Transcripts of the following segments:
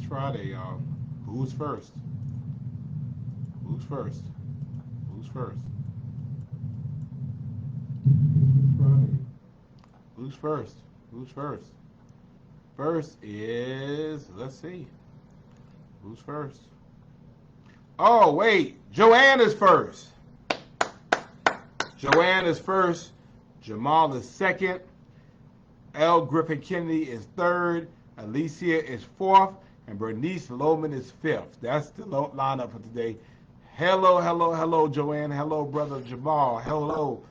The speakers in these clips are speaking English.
Friday, y'all. Who's first? Who's first? Who's first? Friday. Who's first? Who's first? First is, let's see. Who's first? Oh, wait. Joanne is first. Joanne is first. Jamal is second. L. Griffin Kennedy is third. Alicia is fourth. And Bernice Loman is fifth. That's the lineup for today. Hello, hello, hello, Joanne. Hello, brother Jamal. Hello,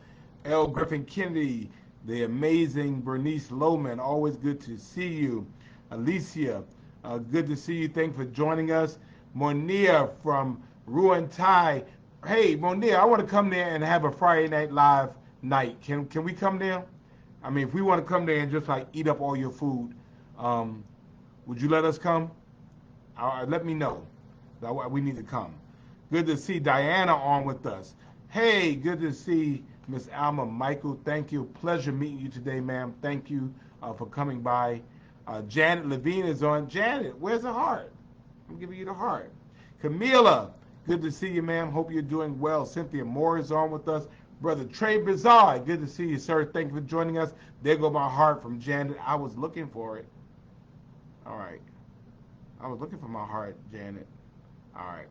L. Griffin Kennedy. The amazing Bernice Loman. Always good to see you. Alicia, good to see you. Thanks for joining us. Monia from Ruan Thai. Hey, Monia, I want to come there and have a Friday Night Live night. Can we come there? I mean, if we want to come there and just like eat up all your food, um, would you let us come? Let me know. We need to come. Good to see Diana on with us. Hey, good to see Miss Alma Michael. Thank you. Pleasure meeting you today, ma'am. Thank you for coming by. Janet Levine is on. Janet, where's the heart? I'm giving you the heart. Camila, good to see you, ma'am. Hope you're doing well. Cynthia Moore is on with us. Brother Trey Bizarre, good to see you, sir. Thank you for joining us. There go my heart from Janet. I was looking for it. All right. I was looking for my heart, Janet. All right.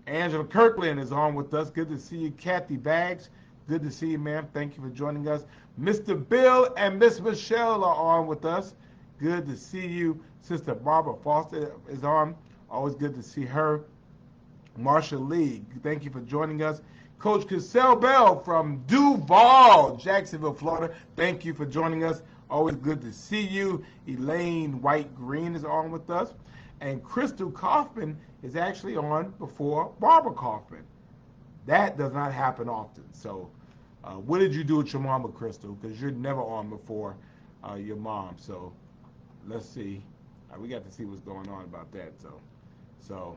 Angela Kirkland is on with us. Good to see you. Kathy Baggs, good to see you, ma'am. Thank you for joining us. Mr. Bill and Miss Michelle are on with us. Good to see you. Sister Barbara Foster is on. Always good to see her. Marsha Lee, thank you for joining us. Coach Cassell Bell from Duval, Jacksonville, Florida. Thank you for joining us. Always good to see you. Elaine White Green is on with us. And Crystal Kaufman is actually on before Barbara Kaufman. That does not happen often. So what did you do with your mama, Crystal? Because you're never on before your mom. So let's see. We got to see what's going on about that. So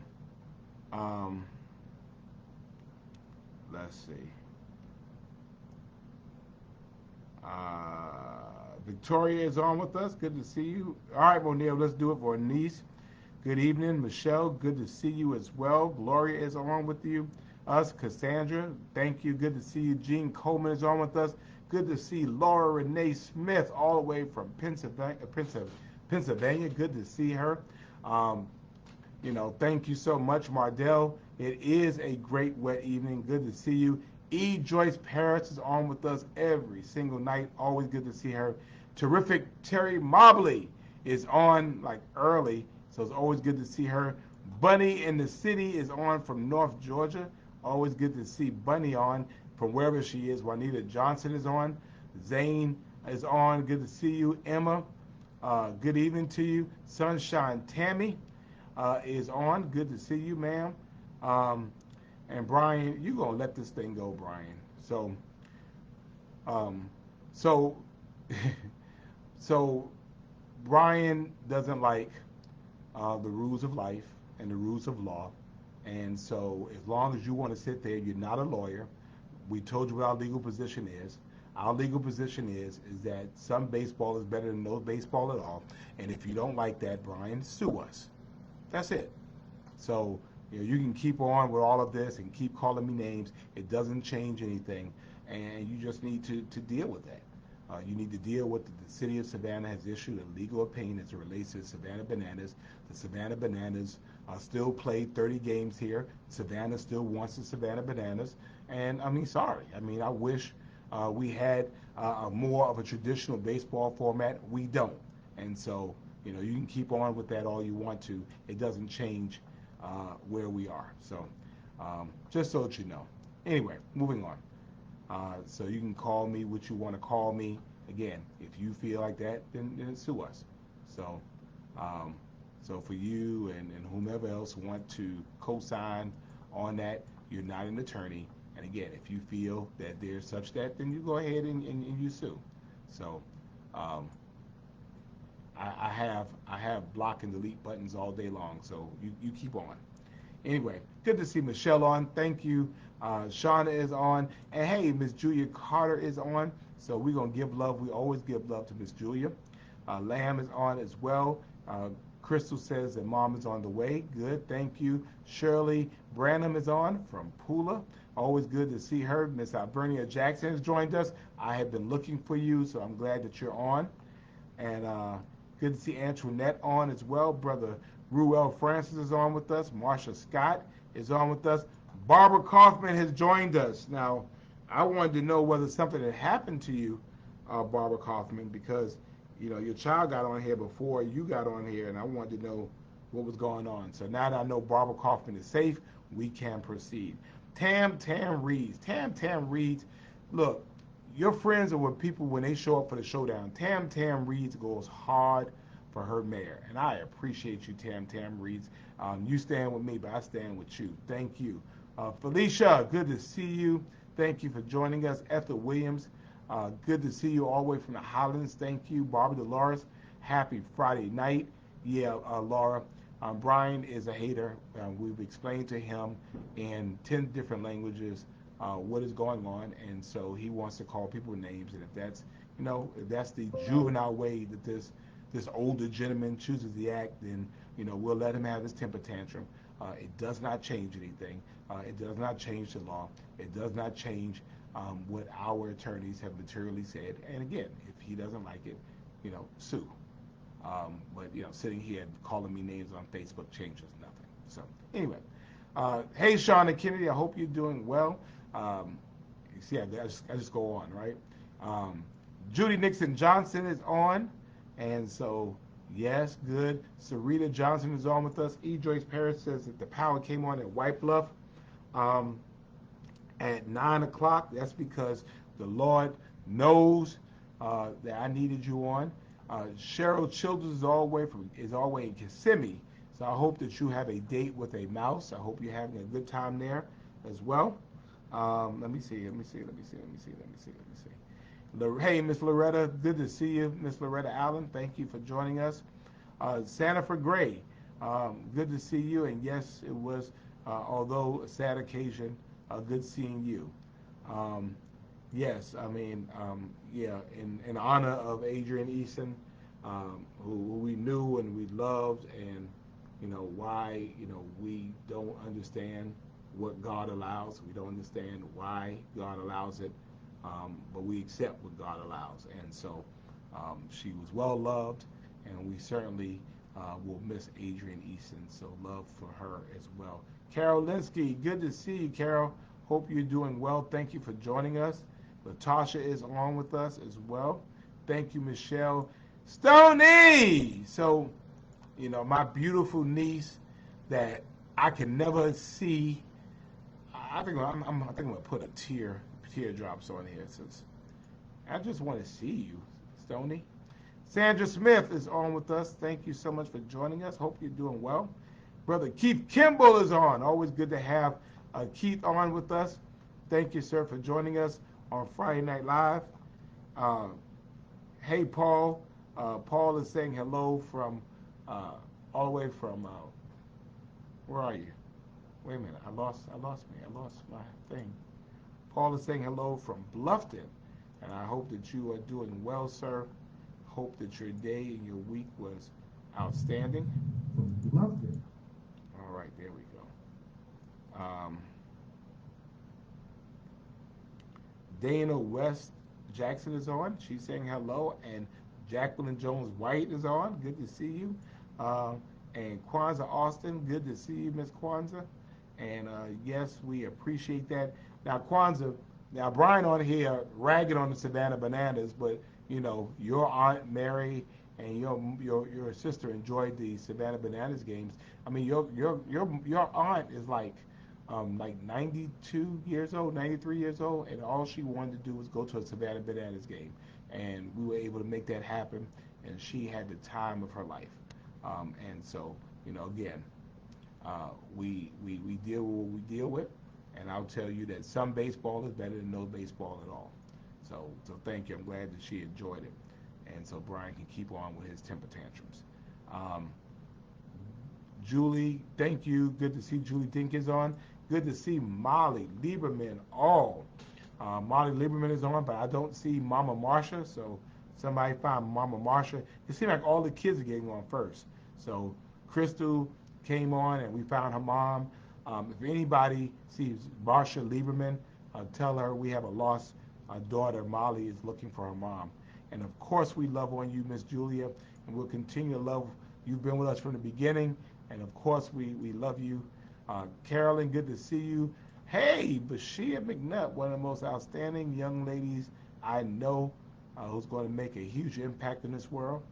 let's see. Victoria is on with us. Good to see you. All right, Monil, let's do it for Denise. Good evening, Michelle. Good to see you as well. Gloria is on with you. Us, Cassandra. Thank you. Good to see you. Jean Coleman is on with us. Good to see Laura Renee Smith all the way from Pennsylvania. Good to see her. Thank you so much, Mardell. It is a great wet evening. Good to see you. E. Joyce Paris is on with us every single night. Always good to see her. Terrific Terry Mobley is on like early, so it's always good to see her. Bunny in the City is on from North Georgia. Always good to see Bunny on from wherever she is. Juanita Johnson is on. Zane is on. Good to see you. Emma, good evening to you. Sunshine Tammy is on. Good to see you, ma'am. And Brian, you're going to let this thing go, Brian. So Brian doesn't like the rules of life and the rules of law. And so as long as you want to sit there, you're not a lawyer. We told you what our legal position is. Our legal position is that some baseball is better than no baseball at all. And if you don't like that, Brian, sue us. That's it. So you can keep on with all of this and keep calling me names. It doesn't change anything. And you just need to deal with that. You need to deal with the city of Savannah has issued a legal opinion as it relates to the Savannah Bananas. The Savannah Bananas still play 30 games here. Savannah still wants the Savannah Bananas. And I mean, sorry. I mean, I wish we had more of a traditional baseball format. We don't. And so, you can keep on with that all you want to. It doesn't change where we are. So just so that you know. Anyway, moving on. So you can call me what you want to call me. Again, if you feel like that, then sue us. So so for you and whomever else want to co-sign on that, you're not an attorney. And again, if you feel that there's such that, then you go ahead and you sue. So I have block and delete buttons all day long. So you keep on. Anyway, good to see Michelle on. Thank you. Shauna is on. And hey, Miss Julia Carter is on. So we're going to give love. We always give love to Miss Julia. Lamb is on as well. Crystal says that mom is on the way. Good, thank you. Shirley Branham is on from Pula. Always good to see her. Miss Albernia Jackson has joined us. I have been looking for you, so I'm glad that you're on. And good to see Antoinette on as well. Brother Ruel Francis is on with us. Marsha Scott is on with us. Barbara Kaufman has joined us. Now, I wanted to know whether something had happened to you, Barbara Kaufman, because your child got on here before you got on here, and I wanted to know what was going on. So now that I know Barbara Kaufman is safe, we can proceed. Tam Reeds. Look, your friends are with people when they show up for the showdown. Tam Reeds goes hard for her mayor, and I appreciate you, Tam Reeds. You stand with me, but I stand with you. Thank you. Felicia, good to see you. Thank you for joining us. Ethel Williams, good to see you all the way from the Highlands. Thank you. Barbara Dolores, happy Friday night. Yeah, Laura. Brian is a hater. We've explained to him in 10 different languages what is going on, and so he wants to call people names. And if that's the juvenile way that this older gentleman chooses to act, then we'll let him have his temper tantrum. It does not change anything. It does not change the law. It does not change what our attorneys have materially said. And again, if he doesn't like it, sue. But sitting here and calling me names on Facebook changes nothing. So anyway, hey Sean and Kennedy, I hope you're doing well. You see, I just go on, right? Judy Nixon Johnson is on, and so yes, good. Sarita Johnson is on with us. E. Joyce Paris says that the power came on at White Bluff at 9 o'clock. That's because the Lord knows that I needed you on. Cheryl Childers is all the way in Kissimmee, so I hope that you have a date with a mouse. I hope you're having a good time there as well. Let me see. Hey, Miss Loretta, good to see you, Miss Loretta Allen. Thank you for joining us. Santa for Gray, good to see you. And yes, it was, although a sad occasion, good seeing you. Yes, I mean, yeah, in honor of Adrian Eason, who we knew and we loved, and why we don't understand what God allows. We don't understand why God allows it, but we accept what God allows. And so she was well loved, and we certainly will miss Adrian Eason. So love for her as well. Carol Linsky, good to see you, Carol. Hope you're doing well. Thank you for joining us. Latasha is on with us as well. Thank you, Michelle Stoney. So, my beautiful niece that I can never see. I think I'm gonna put a teardrops on here since I just want to see you, Stoney. Sandra Smith is on with us. Thank you so much for joining us. Hope you're doing well. Brother Keith Kimball is on. Always good to have Keith on with us. Thank you, sir, for joining us on Friday Night Live. Hey, Paul. Paul is saying hello from all the way from. Where are you? Wait a minute. I lost my thing. Paul is saying hello from Bluffton, and I hope that you are doing well, sir. Hope that your day and your week was outstanding. From Bluffton. All right, there we go. Dana West Jackson is on. She's saying hello. And Jacqueline Jones White is on. Good to see you. And Kwanzaa Austin, good to see you, Miss Kwanzaa. And yes, we appreciate that. Now, Kwanzaa, Brian on here ragging on the Savannah Bananas, but your Aunt Mary and your sister enjoyed the Savannah Bananas games. I mean, your aunt is like 92 years old, 93 years old, and all she wanted to do was go to a Savannah Bananas game, and we were able to make that happen, and she had the time of her life. And so, again, we deal with what we deal with, and I'll tell you that some baseball is better than no baseball at all. So thank you. I'm glad that she enjoyed it, and so Brian can keep on with his temper tantrums. Julie, thank you. Good to see Julie Dinkins on. Good to see Molly Lieberman. Molly Lieberman is on, but I don't see Mama Marsha, so somebody find Mama Marsha. It seems like all the kids are getting on first. So Crystal came on and we found her mom. If anybody sees Marsha Lieberman, tell her we have a lost daughter. Molly is looking for her mom. And of course, we love on you, Miss Julia, and we'll continue to love. You've been with us from the beginning, and of course, we love you. Carolyn, good to see you. Hey, Bashia McNutt, one of the most outstanding young ladies I know, who's going to make a huge impact in this world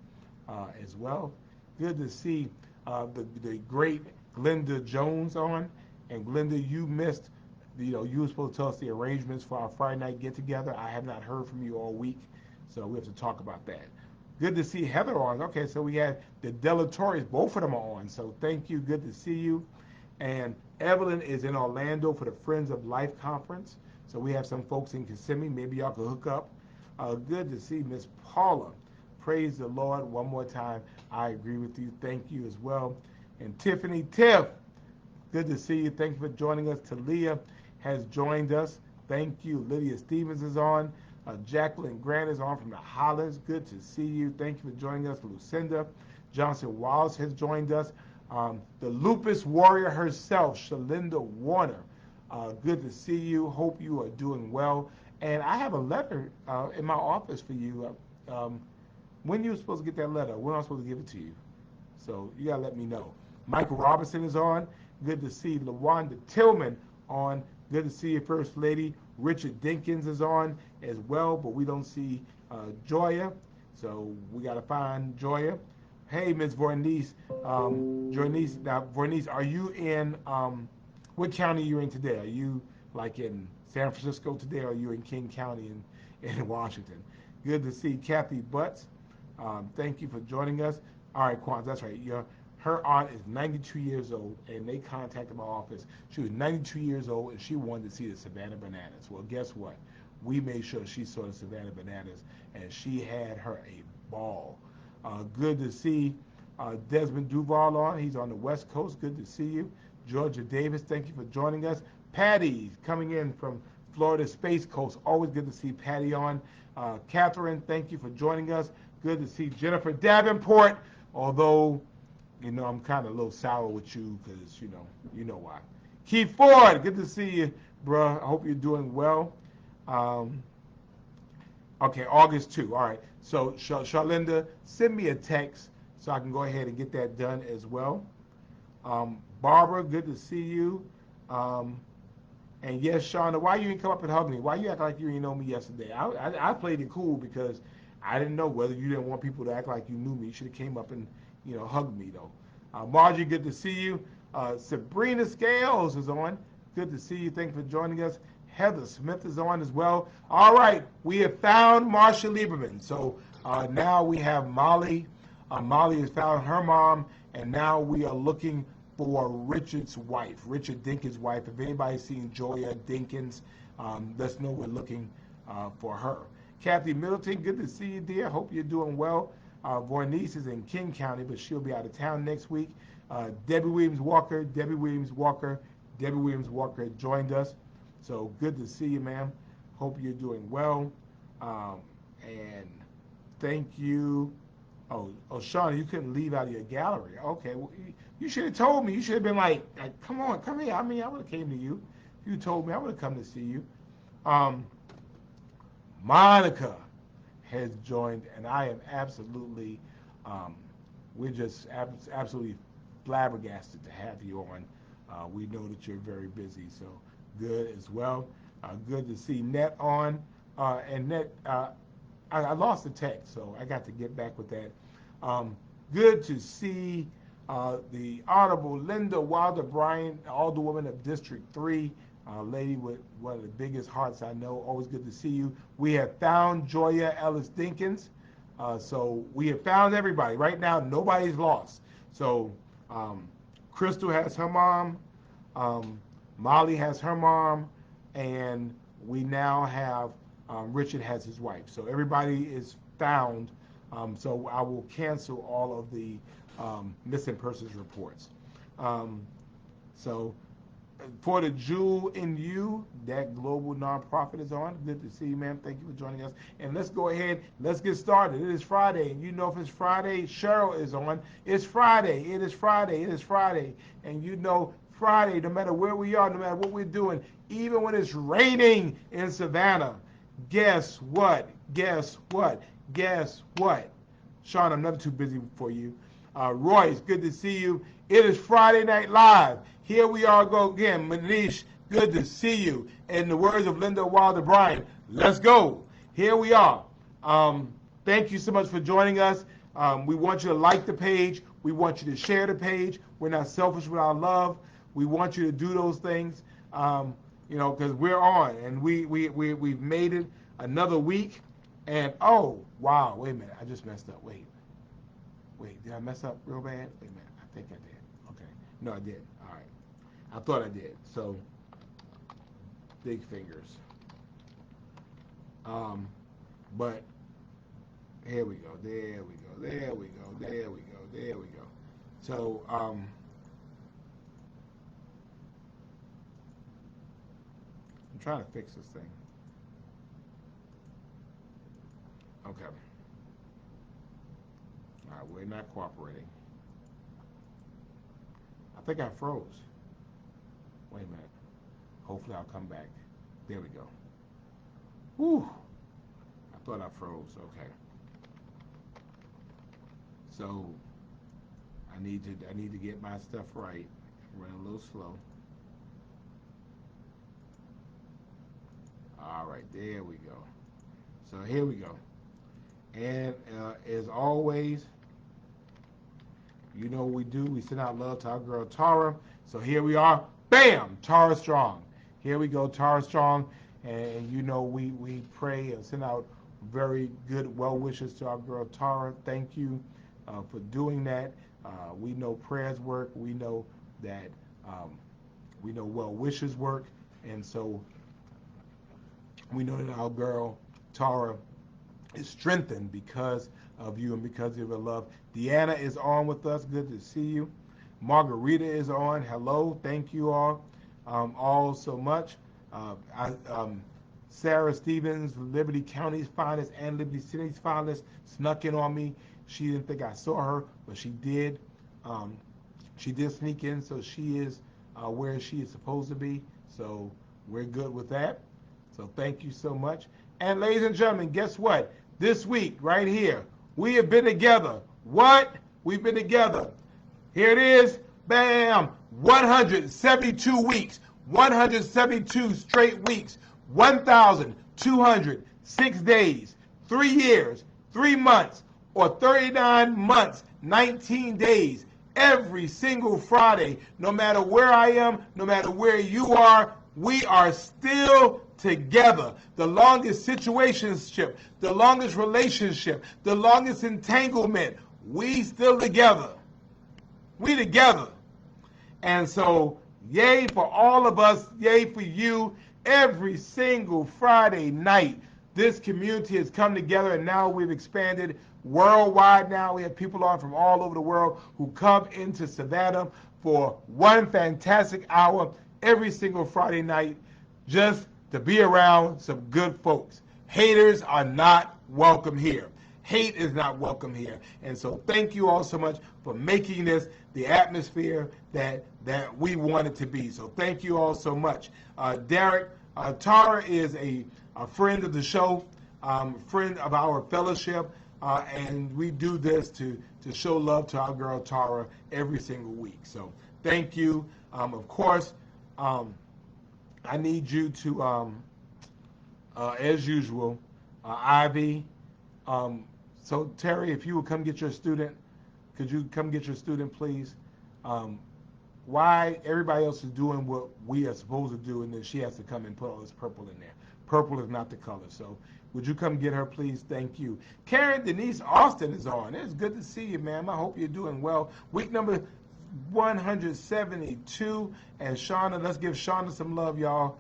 as well. Good to see the great Glenda Jones on. And Glenda, you missed, you were supposed to tell us the arrangements for our Friday night get together. I have not heard from you all week, so we have to talk about that. Good to see Heather on. Okay, so we had the Delatories, both of them are on. So thank you. Good to see you. And Evelyn is in Orlando for the Friends of Life conference. So we have some folks in Kissimmee. Maybe y'all can hook up. Good to see Miss Paula. Praise the Lord one more time. I agree with you. Thank you as well. And Tiffany Tiff, good to see you. Thank you for joining us. Talia has joined us. Thank you. Lydia Stevens is on. Jacqueline Grant is on from the Hollands. Good to see you. Thank you for joining us. Lucinda Johnson Wallace has joined us. The lupus warrior herself, Shalinda Warner. Good to see you. Hope you are doing well. And I have a letter in my office for you. When you were supposed to get that letter, when am I supposed to give it to you? So you got to let me know. Michael Robinson is on. Good to see LaWanda Tillman on. Good to see you, First Lady. Richard Dinkins is on as well, but we don't see Joya. So we got to find Joya. Hey, Ms. Vornice. Now, Vornice, are you in, what county are you in today? Are you like in San Francisco today, or are you in King County in Washington? Good to see Kathy Butts. Thank you for joining us. All right, Kwanzaa, that's right. Her aunt is 92 years old, and they contacted my office. She was 92 years old, and she wanted to see the Savannah Bananas. Well, guess what? We made sure she saw the Savannah Bananas, and she had her a ball. Good to see Desmond Duval on. He's on the West Coast. Good to see you. Georgia Davis, thank you for joining us. Patty coming in from Florida Space Coast. Always good to see Patty on. Catherine, thank you for joining us. Good to see Jennifer Davenport, although, I'm kind of a little sour with you because, you know why. Keith Ford, good to see you, bro. I hope you're doing well. Okay, August 2. All right. So, Charlinda, send me a text so I can go ahead and get that done as well. Barbara, good to see you. And yes, Shauna, why you didn't come up and hug me? Why you act like you didn't know me yesterday? I played it cool because I didn't know whether you didn't want people to act like you knew me. You should have came up and, hugged me, though. Margie, good to see you. Sabrina Scales is on. Good to see you. Thank you for joining us. Heather Smith is on as well. All right, we have found Marsha Lieberman. So now we have Molly. Molly has found her mom, and now we are looking for Richard's wife, Richard Dinkins' wife. If anybody's seen Joya Dinkins, let's know we're looking for her. Kathy Middleton, good to see you, dear. Hope you're doing well. Vornice is in King County, but she'll be out of town next week. Debbie Williams Walker joined us. So good to see you, ma'am. Hope you're doing well. And thank you. Oh, Shauna, you couldn't leave out of your gallery. Okay, well, you should have told me. You should have been like, come on, come here. I mean, I would have came to you. If you told me, I would have come to see you. Monica has joined, and I am absolutely, we're just absolutely flabbergasted to have you on. We know that you're very busy, so good as well. Good to see Net on. And Net, I lost the text, so I got to get back with that. Good to see the Honorable Linda Wilder Bryant, Alderwoman of District 3, lady with one of the biggest hearts I know. Always good to see you. We have found Joya Ellis Dinkins. So we have found everybody. Right now, nobody's lost. So Crystal has her mom. Molly has her mom. And we now have Richard has his wife. So everybody is found. So I will cancel all of the missing persons reports. So For the Jewel in You, that global nonprofit is on. Good to see you, ma'am. Thank you for joining us. And let's go ahead. Let's get started. It is Friday. And you know if it's Friday, Cheryl is on. It's Friday. It is Friday. It is Friday. And you know Friday, no matter where we are, no matter what we're doing, even when it's raining in Savannah, guess what? Guess what? Guess what? Sean, I'm never too busy for you. Royce, good to see you. It is Friday Night Live. Here we are go again. Manish, good to see you. In the words of Linda Wilder Bryan, let's go. Here we are. Thank you so much for joining us. We want you to like the page. We want you to share the page. We're not selfish with our love. We want you to do those things, because we're on. And we've made it another week. And, oh, wow, wait a minute. I just messed up. Wait, did I mess up real bad? Wait a minute. I think I did. Okay. No, I did. All right. I thought I did. So, big fingers. But here we go. There we go. There we go. There we go. There we go. So, I'm trying to fix this thing. Okay. All right, we're not cooperating. I think I froze. Wait a minute. Hopefully I'll come back. There we go. Whew. I thought I froze. Okay. So I need to get my stuff right. Running a little slow. All right, there we go. So here we go. And as always, you know what we do. We send out love to our girl Tara. So here we are. Bam! Tara Strong. Here we go, Tara Strong. And you know we pray and send out very good well wishes to our girl Tara. Thank you for doing that. We know prayers work. We know that well wishes work. And so we know that our girl Tara is strengthened because of you and because of your love. Deanna is on with us. Good to see you. Margarita is on. Hello. Thank you all so much. Sarah Stevens, Liberty County's finest and Liberty City's finest, snuck in on me. She didn't think I saw her, but she did. She did sneak in, so she is where she is supposed to be. So we're good with that. So thank you so much. And ladies and gentlemen, guess what? This week, right here, we have been together. What? We've been together. Here it is. Bam! 172 weeks. 172 straight weeks. 1,206 days. 3 years, 3 months, or 39 months, 19 days. Every single Friday, no matter where I am, no matter where you are, we are still together. The longest situationship, the longest relationship, the longest entanglement, we still together. We together. And so, yay for all of us, yay for you. Every single Friday night, this community has come together, and now we've expanded worldwide. Now we have people on from all over the world who come into Savannah for one fantastic hour every single Friday night, just to be around some good folks. Haters are not welcome here. Hate is not welcome here. And so thank you all so much for making this the atmosphere that we want it to be. So thank you all so much. Derek, Tara is a friend of the show, friend of our fellowship, and we do this to show love to our girl Tara every single week. So thank you. Of course, I need you to, as usual, Ivy. So Terry, if you would come get your student, could you come get your student, please? Why everybody else is doing what we are supposed to do, and then she has to come and put all this purple in there. Purple is not the color. So would you come get her, please? Thank you. Karen Denise Austin is on. It's good to see you, ma'am. I hope you're doing well. Week number 172. And Shauna, let's give Shauna some love, y'all.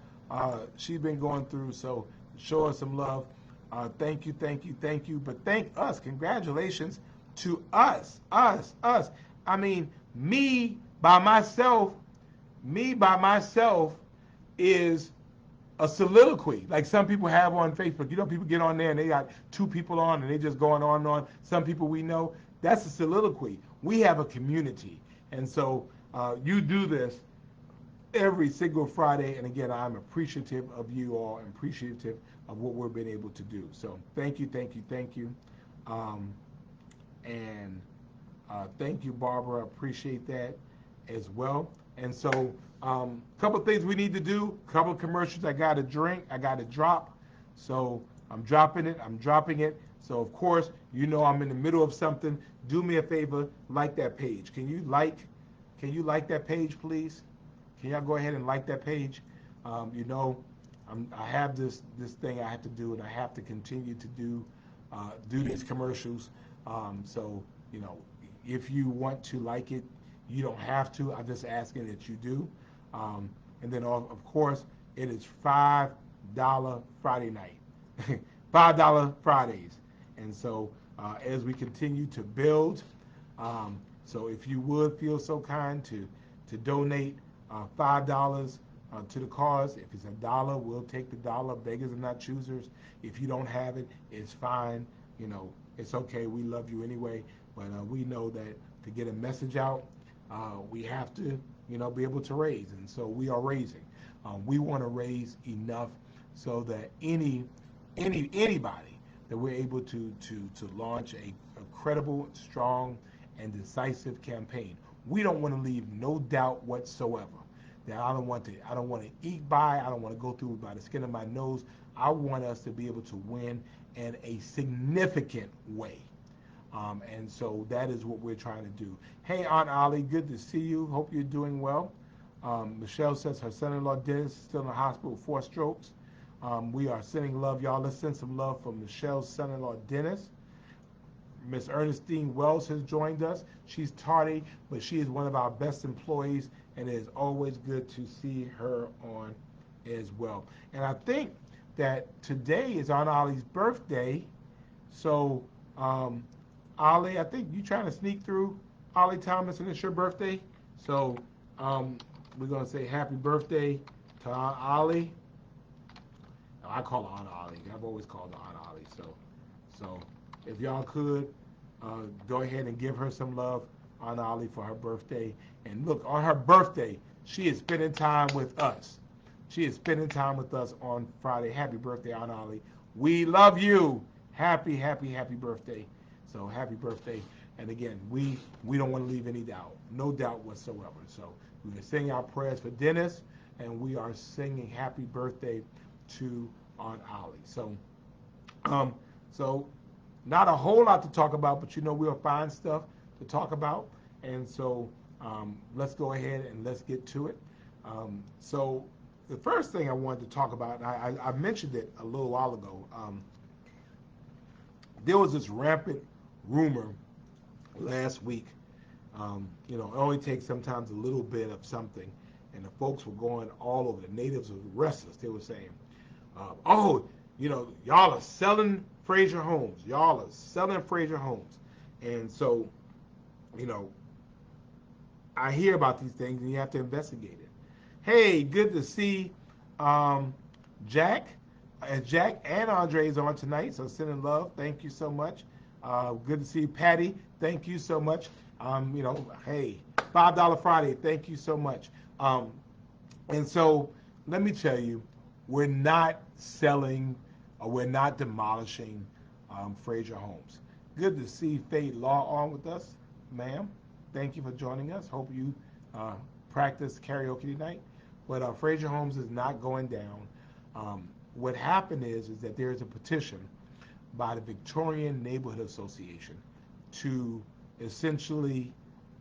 She's been going through, so show her some love. Thank you, thank you, thank you. But thank us. Congratulations to us. I mean, me by myself, me by myself is a soliloquy, like some people have on Facebook. You know, people get on there and they got two people on and they just going on and on. Some people we know, that's a soliloquy. We have a community. And so you do this every single Friday. And again, I'm appreciative of you all and appreciative of what we've been able to do. So thank you, thank you, thank you. Um, and thank you, Barbara. Appreciate that as well. And so, a couple of things we need to do. A couple of commercials. I got to drink. I got to drop. So I'm dropping it. I'm dropping it. So of course, you know I'm in the middle of something. Do me a favor, like that page. Can you like? Can you like that page, please? Can y'all go ahead and like that page? You know, I have this thing I have to do, and I have to continue to do these commercials. So you know, if you want to like it, you don't have to. I'm just asking that you do. And then of course, it is $5 Friday night, $5 Fridays. And so as we continue to build, so if you would feel so kind to donate $5 to the cause. If it's $1, we'll take the dollar. Beggars are not choosers. If you don't have it, it's fine. You know, it's okay. We love you anyway. But we know that to get a message out, we have to, you know, be able to raise. And so we are raising. We want to raise enough so that anybody that we're able to launch a credible, strong, and decisive campaign. We don't want to leave no doubt whatsoever that I don't want to eke by. I don't want to go through by the skin of my nose. I want us to be able to win in a significant way. And so that is what we're trying to do. Hey, Aunt Ollie, good to see you. Hope you're doing well. Michelle says her son-in-law Dennis is still in the hospital with 4 strokes. We are sending love, y'all. Let's send some love for Michelle's son-in-law Dennis. Miss Ernestine Wells has joined us. She's tardy, but she is one of our best employees, and it is always good to see her on as well. And I think that today is Aunt Ollie's birthday. So, Ollie, I think you're trying to sneak through Ollie Thomas, and it's your birthday. So, we're going to say happy birthday to Aunt Ollie. I call her Aunt Ollie. I've always called her Aunt Ollie. So if y'all could, go ahead and give her some love, Aunt Ollie, for her birthday. And look, on her birthday, she is spending time with us. She is spending time with us on Friday. Happy birthday, Aunt Ollie. We love you. Happy, happy, happy birthday. So happy birthday. And again, we don't want to leave any doubt, no doubt whatsoever. So we've been singing our prayers for Dennis, and we are singing happy birthday to Aunt Ollie. So not a whole lot to talk about, but you know we'll find stuff to talk about. And so let's go ahead and let's get to it. So the first thing I wanted to talk about, I mentioned it a little while ago. There was this rampant rumor last week. You know, it only takes sometimes a little bit of something, and the folks were going all over. The natives were restless. They were saying, oh, you know, y'all are selling Frazier Homes. Y'all are selling Frazier Homes. And so, you know, I hear about these things, and you have to investigate it. Hey, good to see Jack. Jack and Andre is on tonight, so sending love. Thank you so much. Good to see Patty. Thank you so much. You know, hey, $5 Friday. Thank you so much. And so let me tell you, we're not selling or we're not demolishing Frazier Homes. Good to see Fade Law on with us, ma'am. Thank you for joining us. Hope you practice karaoke tonight. But Frazier Homes is not going down. What happened is that there is a petition by the Victorian Neighborhood Association to essentially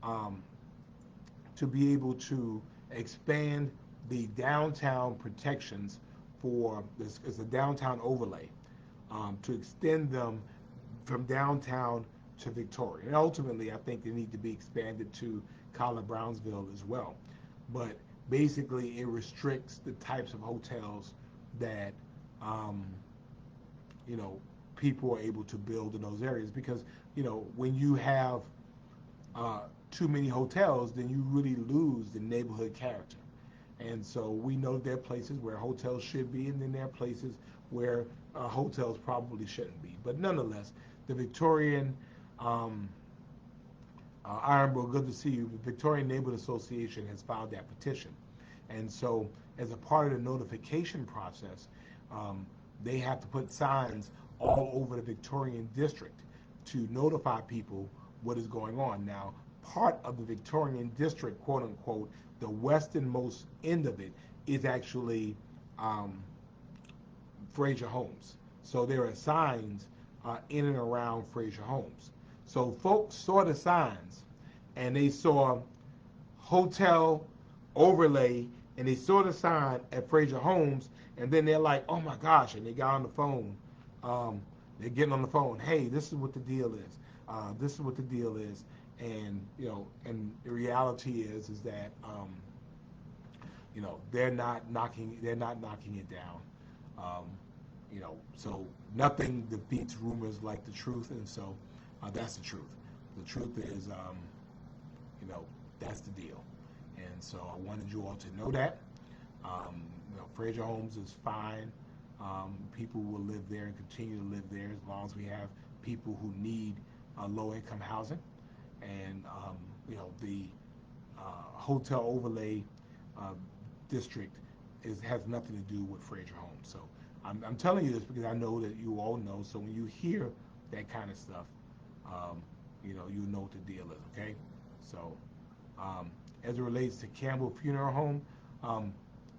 to be able to expand the downtown protections for this is a downtown overlay to extend them from downtown to Victoria. And ultimately, I think they need to be expanded to College Brownsville as well. But basically, it restricts the types of hotels that you know, people are able to build in those areas, because you know, when you have too many hotels, then you really lose the neighborhood character. And so we know there are places where hotels should be, and then there are places where hotels probably shouldn't be. But nonetheless, the Victorian um, Ironborough, good to see you. The Victorian Neighborhood Association has filed that petition. And so, as a part of the notification process, um, they have to put signs all over the Victorian district to notify people what is going on. Now, part of the Victorian district, quote unquote, the westernmost end of it is actually um, Fraser Homes. So there are signs in and around Fraser Homes. So folks saw the signs and they saw hotel overlay and they saw the sign at Fraser Homes and then they're like, oh my gosh, and they got on the phone. Um, they're getting on the phone. Hey, this is what the deal is. This is what the deal is. And and the reality is that they're not knocking it down. Um, so nothing defeats rumors like the truth, and so that's the truth. The truth is, that's the deal. And so I wanted you all to know that. Fraser Homes is fine. People will live there and continue to live there as long as we have people who need low-income housing. And the hotel overlay uh, district has nothing to do with Fraser Homes. So I'm telling you this because I know that you all know. So when you hear that kind of stuff, you know what the deal is. Okay. So as it relates to Campbell Funeral Home,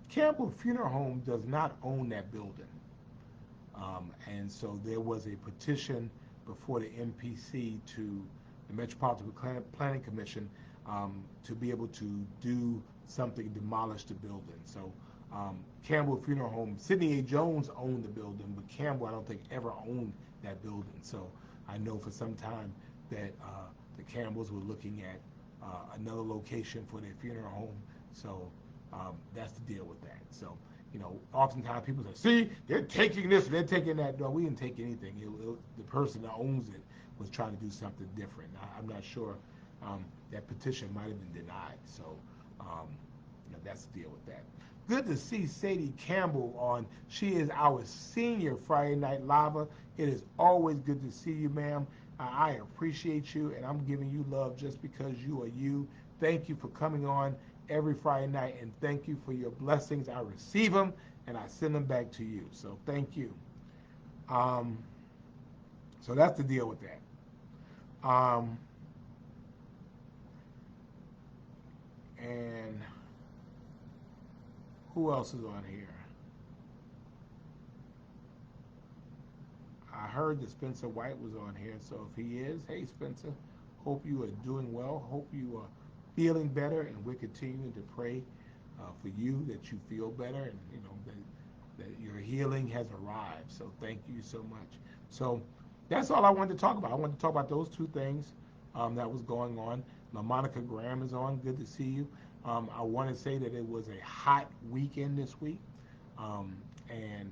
Campbell Funeral Home does not own that building. And so there was a petition before the MPC to the Metropolitan Planning Commission to be able to do something, demolish the building. So Campbell Funeral Home, Sidney A. Jones owned the building, but Campbell I don't think ever owned that building. So I know for some time that the Campbells were looking at another location for their funeral home. So that's the deal with that. So oftentimes people say, see, they're taking this, they're taking that. No, we didn't take anything. The person that owns it was trying to do something different. I'm not sure. That petition might have been denied. So that's the deal with that. Good to see Sadie Campbell on. She is our senior Friday Night Lava. It is always good to see you, ma'am. I appreciate you, and I'm giving you love just because you are you. Thank you for coming on every Friday night, and thank you for your blessings. I receive them, and I send them back to you. So thank you. So that's the deal with that. And who else is on here? I heard that Spencer White was on here, so if he is, hey Spencer, hope you are doing well. Hope you are feeling better, and we're continuing to pray for you that you feel better, and that your healing has arrived. So thank you so much. So that's all I wanted to talk about. I wanted to talk about those two things that was going on. Now Monica Graham is on. Good to see you. I want to say that it was a hot weekend this week, and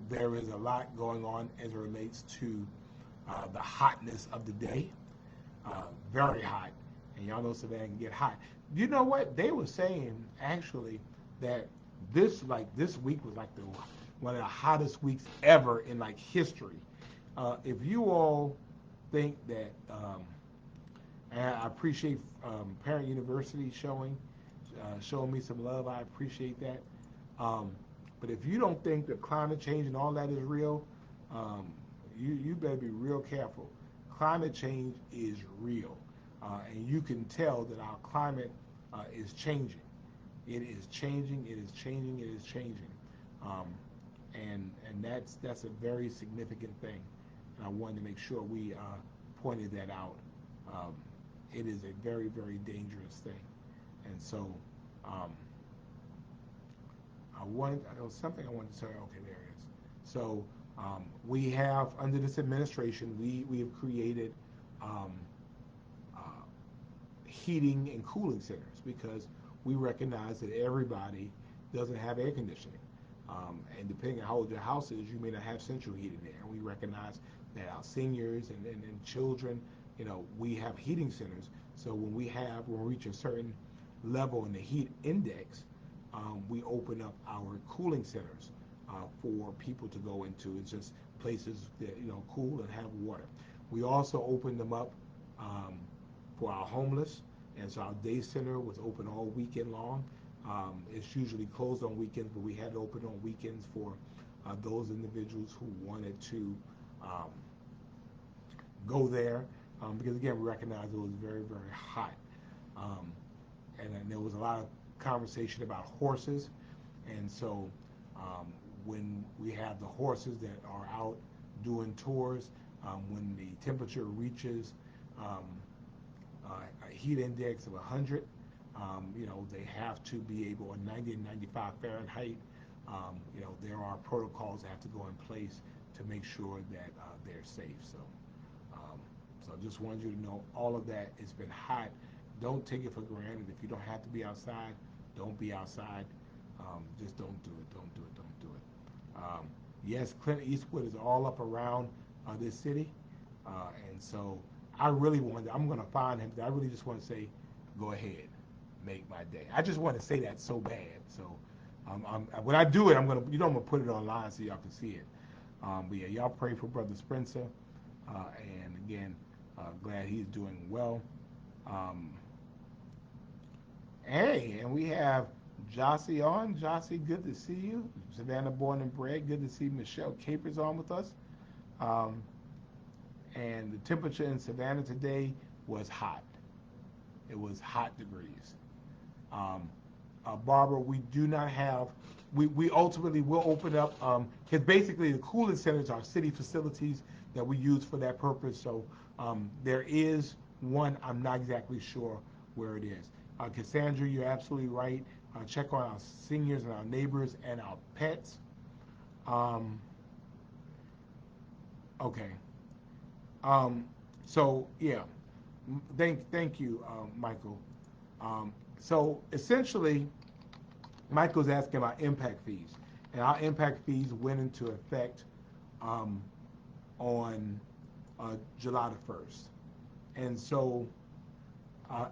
there is a lot going on as it relates to the hotness of the day. Very hot, and y'all know Savannah can get hot. You know what? They were saying actually that this week was like one of the hottest weeks ever in like history. If you all think that, and I appreciate Parent University showing me some love. I appreciate that. But if you don't think that climate change and all that is real, you better be real careful. Climate change is real, and you can tell that our climate is changing. It is changing. It is changing. It is changing, and that's a very significant thing. And I wanted to make sure we pointed that out. It is a very, very dangerous thing, and so. There was something I wanted to say. Okay, there it is. So we have, under this administration, we have created heating and cooling centers because we recognize that everybody doesn't have air conditioning. And depending on how old your house is, you may not have central heating there. And we recognize that our seniors and children, we have heating centers. So when we reach a certain level in the heat index, we open up our cooling centers for people to go into. It's just places that cool and have water. We also open them up um, for our homeless, and so our day center was open all weekend long. It's usually closed on weekends, but we had it open on weekends for those individuals who wanted to um, go there, because again we recognize it was very, very hot, um, and then there was a lot of conversation about horses, and so when we have the horses that are out doing tours, when the temperature reaches um, a heat index of 100, they have to be able, 90 and 95 Fahrenheit, there are protocols that have to go in place to make sure that they're safe. Um, so just wanted you to know all of that. It's been hot. Don't take it for granted. If you don't have to be outside, don't be outside. Just don't do it. Don't do it. Don't do it. Yes, Clint Eastwood is all up around this city, and so I'm going to find him. I really just want to say, go ahead, make my day. I just want to say that so bad. So when I do it, I'm going to put it online so y'all can see it. But yeah, y'all pray for Brother Spencer, and again, glad he's doing well. Um, Hey, and we have Jossie on. Jossie, good to see you. Savannah born and bred, good to see Michelle Capers on with us. Um, and the temperature in Savannah today was hot. It was hot degrees. Um, Barbara, we do not have, we ultimately will open up, because basically the cooling centers are city facilities that we use for that purpose. So there is one, I'm not exactly sure where it is. Cassandra, you're absolutely right. Check on our seniors and our neighbors and our pets. Um, okay. Um, so yeah, thank you, Michael. So essentially, Michael's asking about impact fees, and our impact fees went into effect um, on July the 1st. And so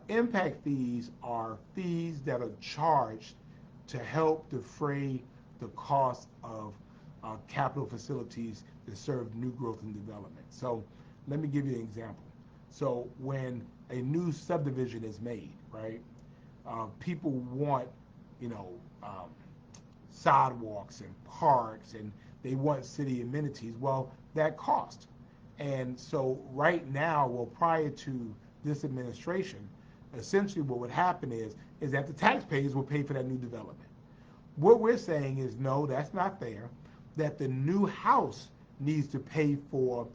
impact fees are fees that are charged to help defray the cost of capital facilities that serve new growth and development. So let me give you an example. So when a new subdivision is made, right, people want, you know, um, sidewalks and parks, and they want city amenities. Well, that cost. And so right now, well, prior to this administration, essentially what would happen is that the taxpayers will pay for that new development. What we're saying is, no, that's not fair, that the new house needs to pay for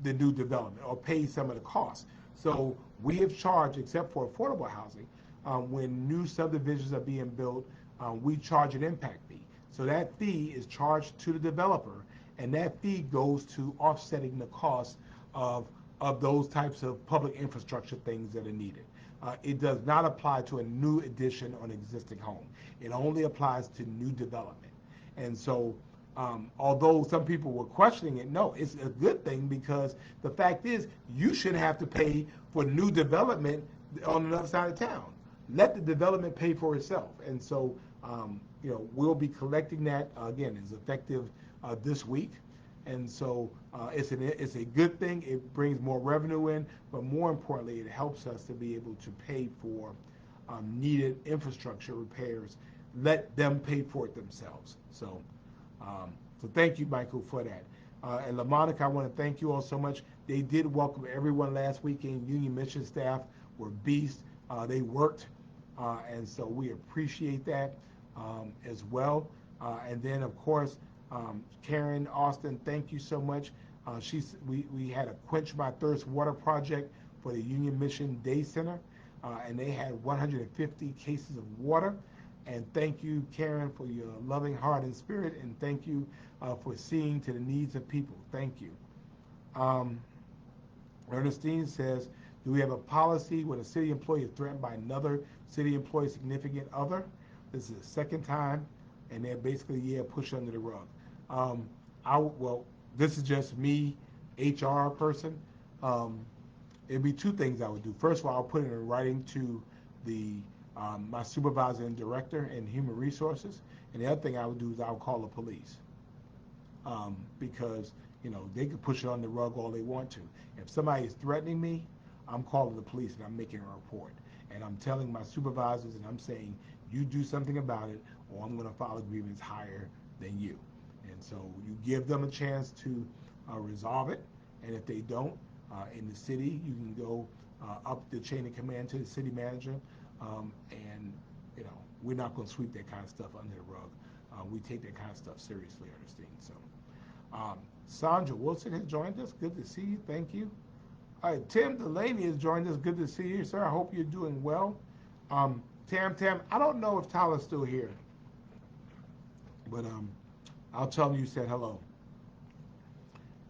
the new development or pay some of the costs. So we have charged, except for affordable housing, when new subdivisions are being built, we charge an impact fee. So that fee is charged to the developer, and that fee goes to offsetting the cost of those types of public infrastructure things that are needed. It does not apply to a new addition on an existing home. It only applies to new development. And so, although some people were questioning it, no, it's a good thing, because the fact is you shouldn't have to pay for new development on the other side of town. Let the development pay for itself. And so, we'll be collecting that, again, is effective this week. And so it's a good thing. It brings more revenue in, but more importantly, it helps us to be able to pay for needed infrastructure repairs. Let them pay for it themselves. So thank you, Michael, for that. And LaMonica, I want to thank you all so much. They did welcome everyone last weekend. Union Mission staff were beasts. They worked, and so we appreciate that as well. And then, of course, Karen Austin, thank you so much. We had a Quench My Thirst water project for the Union Mission Day Center, and they had 150 cases of water. And thank you, Karen, for your loving heart and spirit, and thank you for seeing to the needs of people. Thank you. Ernestine says, do we have a policy when a city employee is threatened by another city employee's significant other? This is the second time, and they're basically, push under the rug. Well, this is just me, HR person. It'd be two things I would do. First of all, I'll put it in writing to the my supervisor and director in human resources. And the other thing I would do is I would call the police, because they could push it on the rug all they want to. If somebody is threatening me, I'm calling the police and I'm making a report. And I'm telling my supervisors and I'm saying, you do something about it or I'm going to file a grievance higher than you. And so you give them a chance to resolve it. And if they don't, in the city, you can go up the chain of command to the city manager. And we're not going to sweep that kind of stuff under the rug. We take that kind of stuff seriously, Ernestine. So Sandra Wilson has joined us. Good to see you. Thank you. All right, Tim Delaney has joined us. Good to see you, sir. I hope you're doing well. Tam, I don't know if Tyler's still here, but I'll tell him you said hello.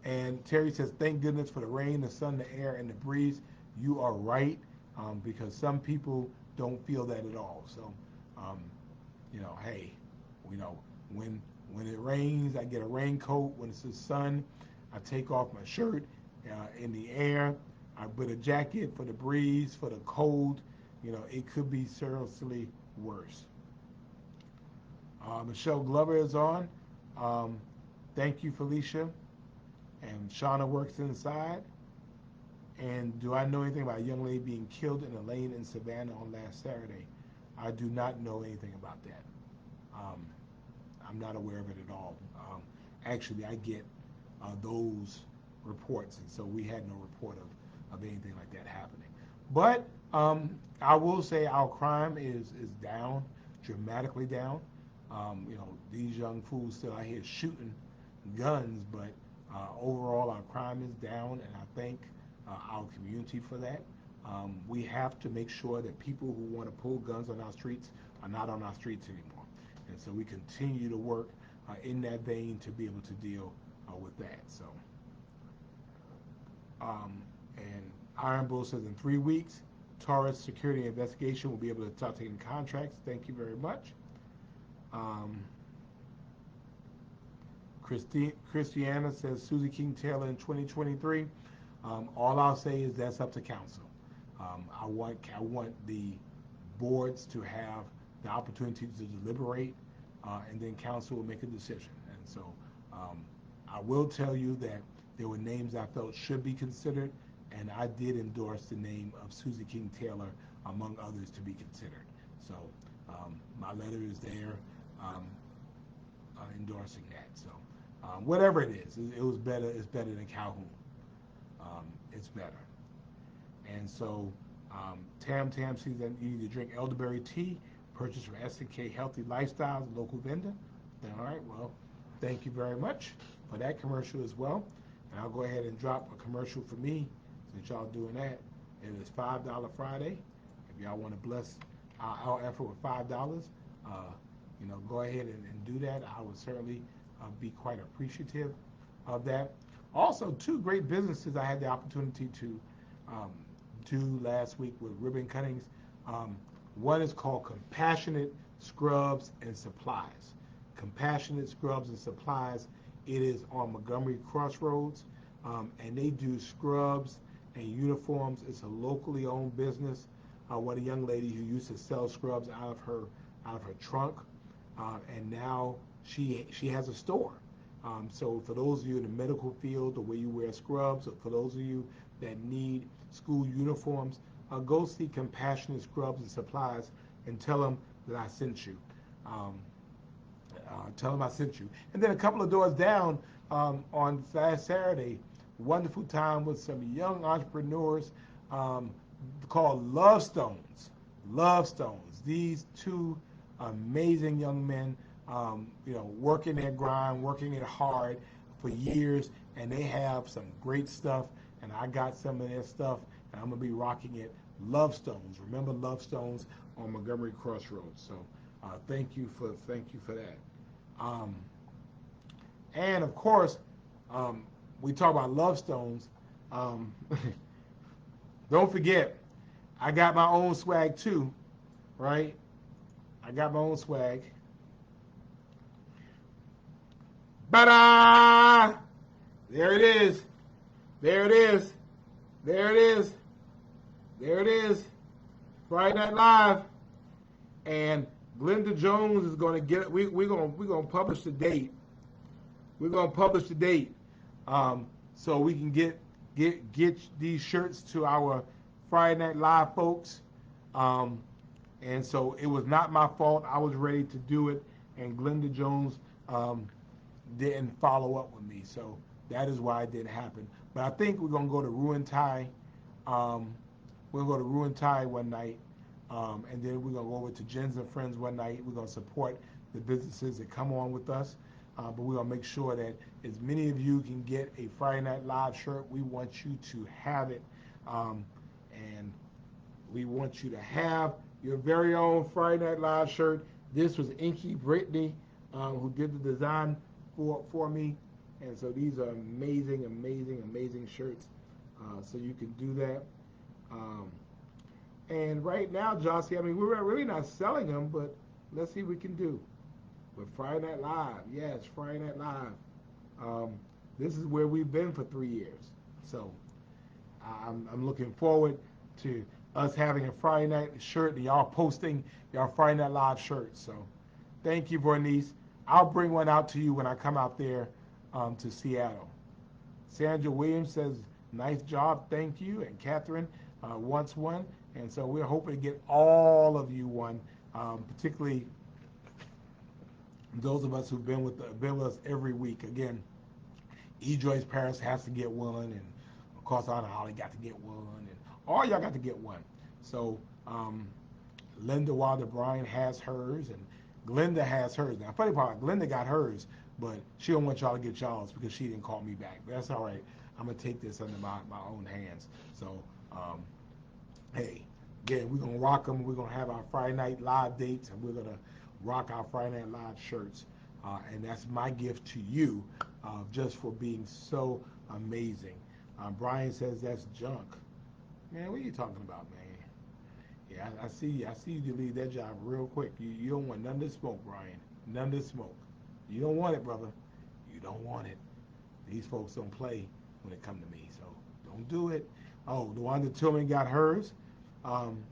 And Terry says, thank goodness for the rain, the sun, the air, and the breeze. You are right, because some people don't feel that at all. So, hey, when it rains, I get a raincoat. When it's the sun, I take off my shirt. In the air, I put a jacket for the breeze, for the cold. It could be seriously worse. Michelle Glover is on. Thank you, Felicia. And Shauna works inside. And do I know anything about a young lady being killed in a lane in Savannah on last Saturday? I do not know anything about that. I'm not aware of it at all. Actually, I get those reports, and so we had no report of anything like that happening. But I will say our crime is down, dramatically down. These young fools still out here shooting guns, but overall our crime is down, and I thank our community for that. We have to make sure that people who want to pull guns on our streets are not on our streets anymore. And so we continue to work in that vein to be able to deal with that. So, and Iron Bull says in 3 weeks, Taurus Security Investigation will be able to start taking contracts. Thank you very much. Christiana says Susie King Taylor in 2023. All I'll say is that's up to council. I want the boards to have the opportunity to deliberate, and then council will make a decision. And so I will tell you that there were names I felt should be considered, and I did endorse the name of Susie King Taylor among others to be considered. So my letter is there endorsing that. So whatever it is, it was better. It's better than Calhoun. It's better. And so Tam sees that you need to drink elderberry tea, purchased from S&K Healthy Lifestyles, a local vendor. All right, well, thank you very much for that commercial as well. And I'll go ahead and drop a commercial for me since y'all doing that. It is $5 Friday. If y'all want to bless our effort with $5, go ahead and do that. I would certainly be quite appreciative of that. Also, 2 great businesses I had the opportunity to do last week with ribbon cuttings. One is called Compassionate Scrubs and Supplies. Compassionate Scrubs and Supplies. It is on Montgomery Crossroads, and they do scrubs and uniforms. It's a locally owned business. One a young lady who used to sell scrubs out of her trunk, and now she has a store. So for those of you in the medical field, the way you wear scrubs, or for those of you that need school uniforms, go see Compassionate Scrubs and Supplies and tell them that I sent you. Tell them I sent you. And then a couple of doors down on last Saturday, wonderful time with some young entrepreneurs called Love Stones. Love Stones. These 2 amazing young men, working their grind, working it hard for years, and they have some great stuff, and I got some of their stuff, and I'm going to be rocking it. Love Stones. Remember Love Stones on Montgomery Crossroads. So thank you for that. And of course, we talk about Love Stones. Don't forget, I got my own swag too, right? I got my own swag. Ta-da! There it is. There it is. There it is. There it is. Friday Night Live. And Glenda Jones is going to get. We're gonna publish the date. We're gonna publish the date, so we can get these shirts to our Friday Night Live folks. Um, and so it was not my fault. I was ready to do it, and Glenda Jones um, didn't follow up with me. So that is why it didn't happen. But I think we're gonna go to Ruin Thai. Um, we're gonna go to Ruin Thai one night, and then we're gonna go over to Jens and Friends one night. We're gonna support the businesses that come on with us. But we're gonna make sure that as many of you can get a Friday Night Live shirt. We want you to have it, and we want you to have your very own Friday Night Live shirt. This was Inky Brittany, who did the design for me. And so these are amazing, amazing, amazing shirts. So you can do that. Um, and right now, Jossie, I mean, we're really not selling them, but let's see what we can do. But Friday Night Live, yes, Friday Night Live. Um, this is where we've been for 3 years. So I'm looking forward to us having a Friday night shirt and y'all posting y'all Friday Night Live shirts. So thank you, Bernice. I'll bring one out to you when I come out there to Seattle. Sandra Williams says, nice job, thank you. And Catherine wants one. And so we're hoping to get all of you one, particularly those of us who've been with us every week. Again, E. Joyce Paris has to get one, and of course, Anna Holly got to get one, and all y'all got to get one. So, Linda Wilder Bryan has hers, and Glenda has hers. Now, funny part, Glenda got hers, but she don't want y'all to get y'all's because she didn't call me back. But that's all right. I'm gonna take this under my own hands. So, hey, again, we're gonna rock them. We're gonna have our Friday Night Live dates, and we're gonna rock our Friday Night Live shirts. And that's my gift to you, just for being so amazing. Brian says that's junk. Man, what are you talking about, man? Yeah, I see you. I see you delete that job real quick. You don't want none of this smoke, Brian. None of this smoke. You don't want it, brother. You don't want it. These folks don't play when it come to me, so don't do it. Oh, the one that Tillman got hers. Um,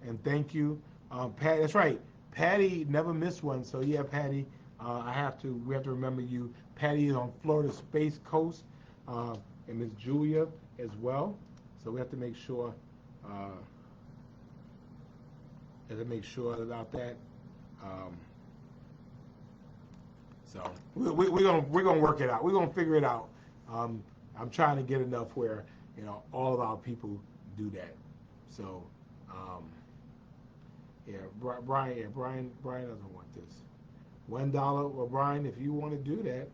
and thank you, Pat. That's right. Patty never missed one. So yeah, Patty, we have to remember you. Patty is on Florida Space Coast, and Miss Julia as well. So we have to make sure, about that. Um, so we're gonna work it out. We're gonna figure it out. I'm trying to get enough where all of our people do that. So yeah, Brian doesn't want this. $1. Well, Brian, if you want to do that,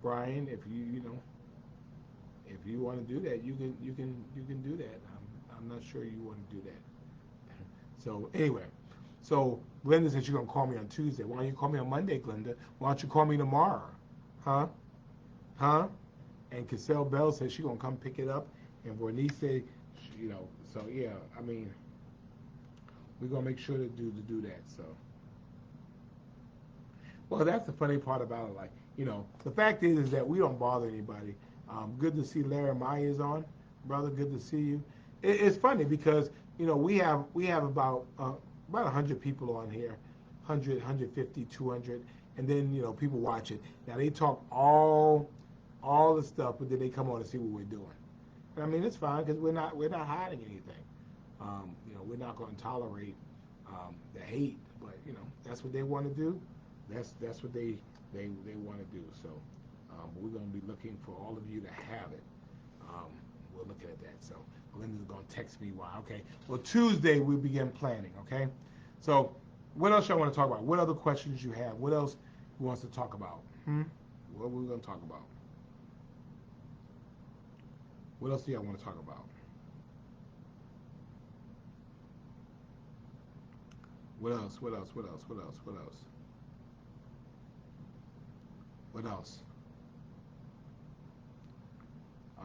Brian, if you want to do that, you can do that. I'm not sure you want to do that. So anyway, so Glenda said she's gonna call me on Tuesday. Why don't you call me on Monday, Glenda? Why don't you call me tomorrow? Huh? Huh? And Cassell Bell said she's gonna come pick it up, and Bernice said, So yeah, I mean, we're gonna make sure to do that. So, well, that's the funny part about it. Like, the fact is that we don't bother anybody. Good to see Larry Myers on, brother. Good to see you. It's funny because we have about 100 people on here, 100, 150, 200, and then people watch it. Now they talk all the stuff, but then they come on to see what we're doing. And I mean, it's fine because we're not hiding anything. We're not going to tolerate the hate, but that's what they want to do. That's what they want to do. So we're going to be looking for all of you to have it. We're looking at that. So Glenda's going to text me why. Okay. Well, Tuesday we begin planning. Okay. So what else y'all want to talk about? What other questions you have? What else you wants to talk about? What are we going to talk about? What else do y'all want to talk about? What else? What else? What else? What else? What else? What else?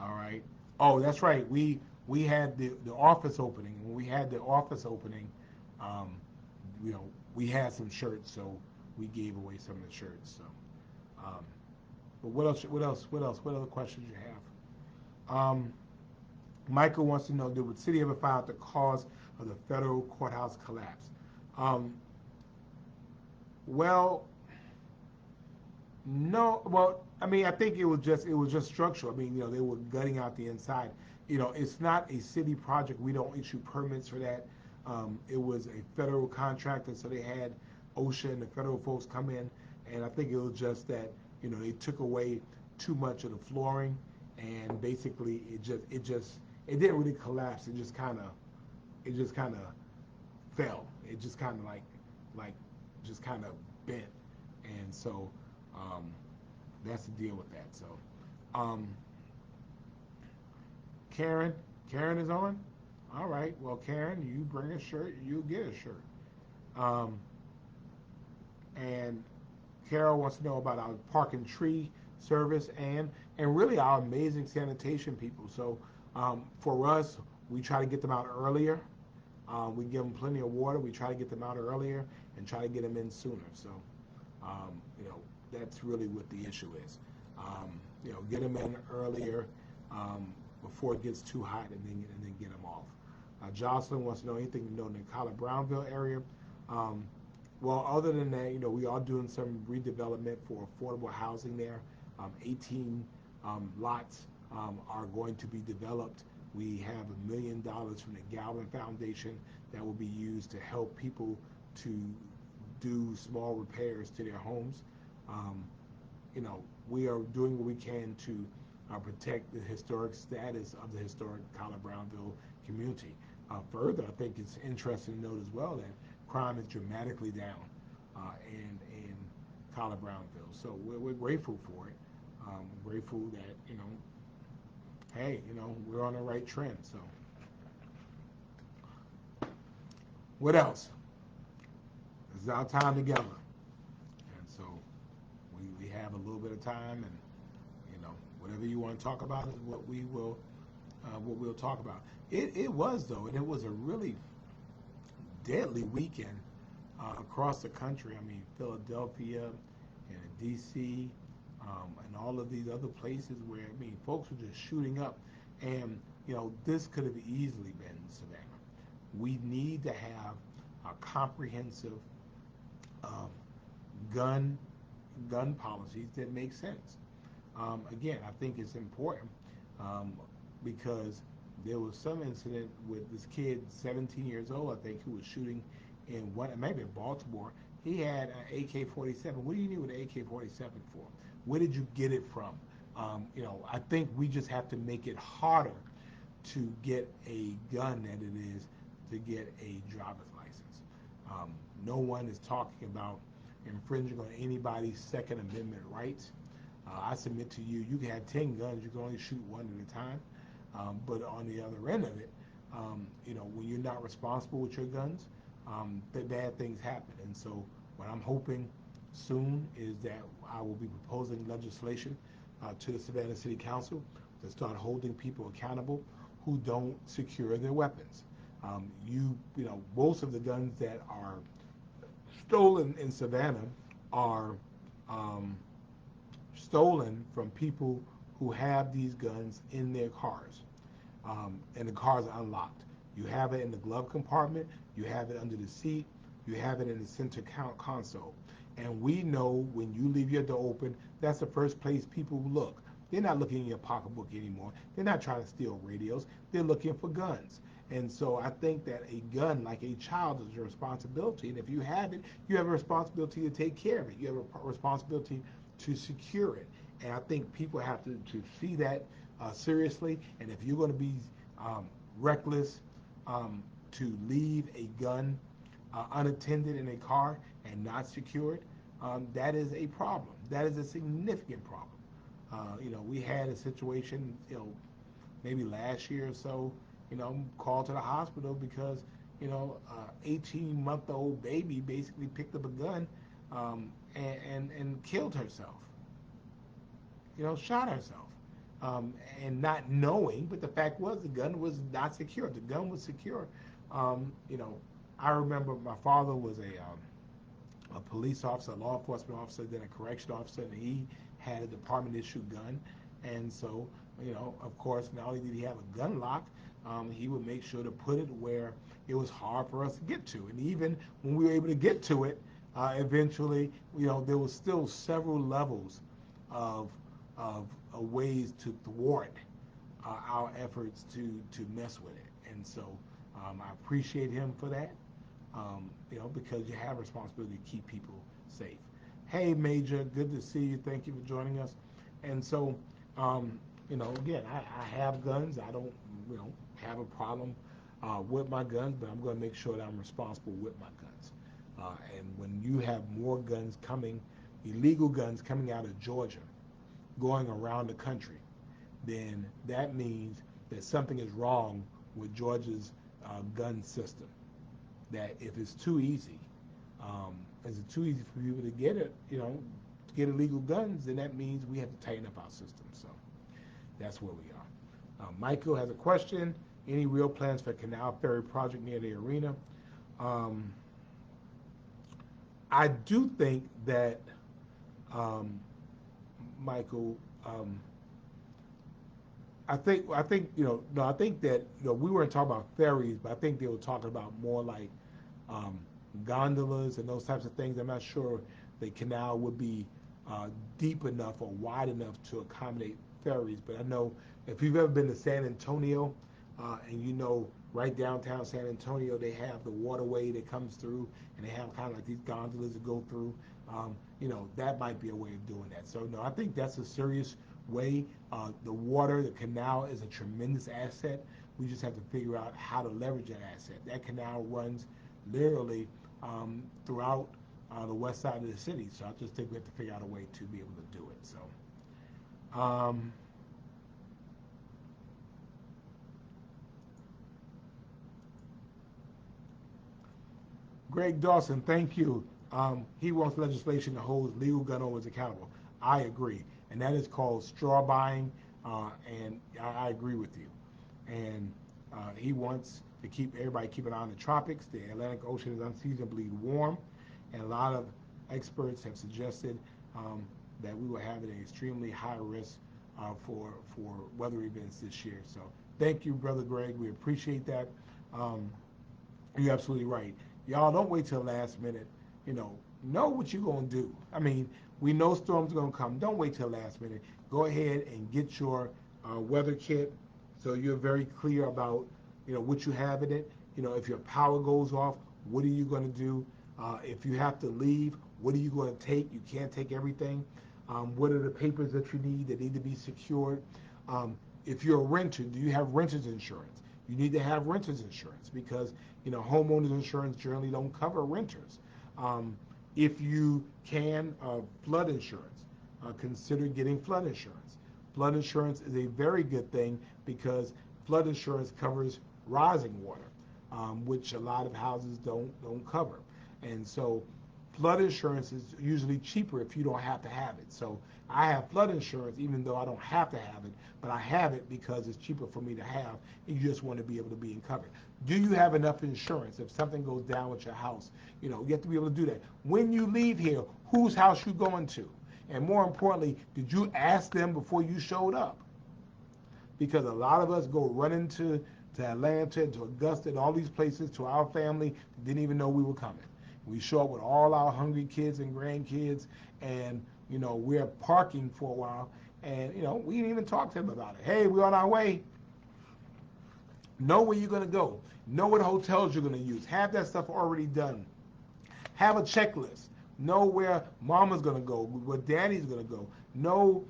All right. Oh, that's right. We had the office opening. When we had the office opening, um, we had some shirts, so we gave away some of the shirts. So, um, but what else? What else? What else? What other questions you have? Michael wants to know: did the city ever find out the cause of the federal courthouse collapse. Um, well, no, well, I mean, I think it was just structural. I mean, they were gutting out the inside. It's not a city project. We don't issue permits for that. It was a federal contract, and so they had OSHA and the federal folks come in, and I think it was just that they took away too much of the flooring, and basically it didn't really collapse. It just kind of fell. It just kind of like just kind of bent, and so um, that's the deal with that. So, um, Karen, Karen is on. All right. Well, Karen, you bring a shirt, you get a shirt. Um, and Carol wants to know about our park and tree service and really our amazing sanitation people. So for us, we try to get them out earlier. We give them plenty of water. We try to get them out earlier and try to get them in sooner. So um, you know that's really what the issue is. Get them in earlier before it gets too hot, and then get them off. Jocelyn wants to know anything in the College Brownville area. Um, well, other than that, we are doing some redevelopment for affordable housing there. 18 lots are going to be developed. We have $1 million from the Galvin Foundation that will be used to help people to do small repairs to their homes. Um, we are doing what we can to protect the historic status of the historic College Brownville community. Further, I think it's interesting to note as well that crime is dramatically down in College Brownville. So we're grateful for it. Grateful that hey, we're on the right trend. So what else? It's our time together, and so we have a little bit of time, and whatever you want to talk about is what we'll talk about. It was though, and it was a really deadly weekend across the country. I mean, Philadelphia and D.C. And all of these other places where folks were just shooting up, and this could have easily been Savannah. We need to have a comprehensive um, gun policies that make sense. Again, I think it's important um, because there was some incident with this kid, 17 years old, I think, who was shooting in maybe in Baltimore. He had an AK-47. What do you need with an AK-47 for? Where did you get it from? I think we just have to make it harder to get a gun than it is to get a driver's license. No one is talking about infringing on anybody's Second Amendment rights. I submit to you, you can have 10 guns, you can only shoot one at a time. But on the other end of it, when you're not responsible with your guns, the bad things happen. And so what I'm hoping soon is that I will be proposing legislation to the Savannah City Council to start holding people accountable who don't secure their weapons. Most of the guns that are stolen in Savannah are um, stolen from people who have these guns in their cars, and the cars are unlocked. You have it in the glove compartment, you have it under the seat, you have it in the center console. And we know when you leave your door open, that's the first place people look. They're not looking in your pocketbook anymore. They're not trying to steal radios. They're looking for guns. And so I think that a gun, like a child, is a responsibility. And if you have it, you have a responsibility to take care of it. You have a responsibility to secure it. And I think people have to see that seriously. And if you're going to be reckless to leave a gun unattended in a car and not secured, that is a problem. That is a significant problem. We had a situation, maybe last year or so, called to the hospital because, 18-month-old baby basically picked up a gun and killed herself. Shot herself. And not knowing, but the fact was the gun was not secure. The gun was secure. Um, you know, I remember my father was a police officer, a law enforcement officer, then a correction officer, and he had a department issue gun. And so, of course, not only did he have a gun lock, he would make sure to put it where it was hard for us to get to. And even when we were able to get to it, eventually, there was still several levels of ways to thwart our efforts to mess with it. And so I appreciate him for that. Because you have a responsibility to keep people safe. Hey, Major, good to see you. Thank you for joining us. And so, again, I have guns. I don't, have a problem with my guns, but I'm going to make sure that I'm responsible with my guns. And when you have more guns coming, illegal guns coming out of Georgia, going around the country, then that means that something is wrong with Georgia's gun system. That if it's too easy, is it too easy for people to get it, to get illegal guns, then that means we have to tighten up our system. So that's where we are. Michael has a question. Any real plans for Canal Ferry project near the arena? I do think that, Michael, I think I think that we weren't talking about ferries, but I think they were talking about more like um, gondolas and those types of things. I'm not sure the canal would be deep enough or wide enough to accommodate ferries, but I know if you've ever been to San Antonio, and right downtown San Antonio, they have the waterway that comes through, and they have kind of like these gondolas that go through. That might be a way of doing that. So no, I think that's a serious way. The water, the canal is a tremendous asset. We just have to figure out how to leverage that asset. That canal runs literally throughout the west side of the city. So I just think we have to figure out a way to be able to do it. So, Greg Dawson, thank you. He wants legislation that holds legal gun owners accountable. I agree, and that is called straw buying, and I agree with you. And he wants to keep everybody keep an eye on the tropics. The Atlantic Ocean is unseasonably warm, and a lot of experts have suggested that we will have an extremely high risk for weather events this year. So thank you, Brother Greg. We appreciate that. Um, you're absolutely right. Y'all don't wait till the last minute. Know what you're gonna do. I mean, we know storms are gonna come. Don't wait till the last minute. Go ahead and get your weather kit, so you're very clear about what you have in it. If your power goes off, what are you gonna do? If you have to leave, what are you gonna take? You can't take everything. What are the papers that you need that need to be secured? If you're a renter, do you have renter's insurance? You need to have renter's insurance because homeowners insurance generally don't cover renters. If you can, flood insurance, consider getting flood insurance. Flood insurance is a very good thing because flood insurance covers rising water, which a lot of houses don't cover. And so flood insurance is usually cheaper if you don't have to have it. So I have flood insurance even though I don't have to have it, but I have it because it's cheaper for me to have, and you just want to be able to be covered. Do you have enough insurance if something goes down with your house? You have to be able to do that. When you leave here, whose house you going to? And more importantly, did you ask them before you showed up? Because a lot of us go running to Atlanta, to Augusta, and all these places to our family didn't even know we were coming. We show up with all our hungry kids and grandkids, and we're parking for a while, and we didn't even talk to them about it. Hey, we're on our way. Know where you're gonna go. Know what hotels you're gonna use. Have that stuff already done. Have a checklist. Know where mama's gonna go, where daddy's gonna go. Know,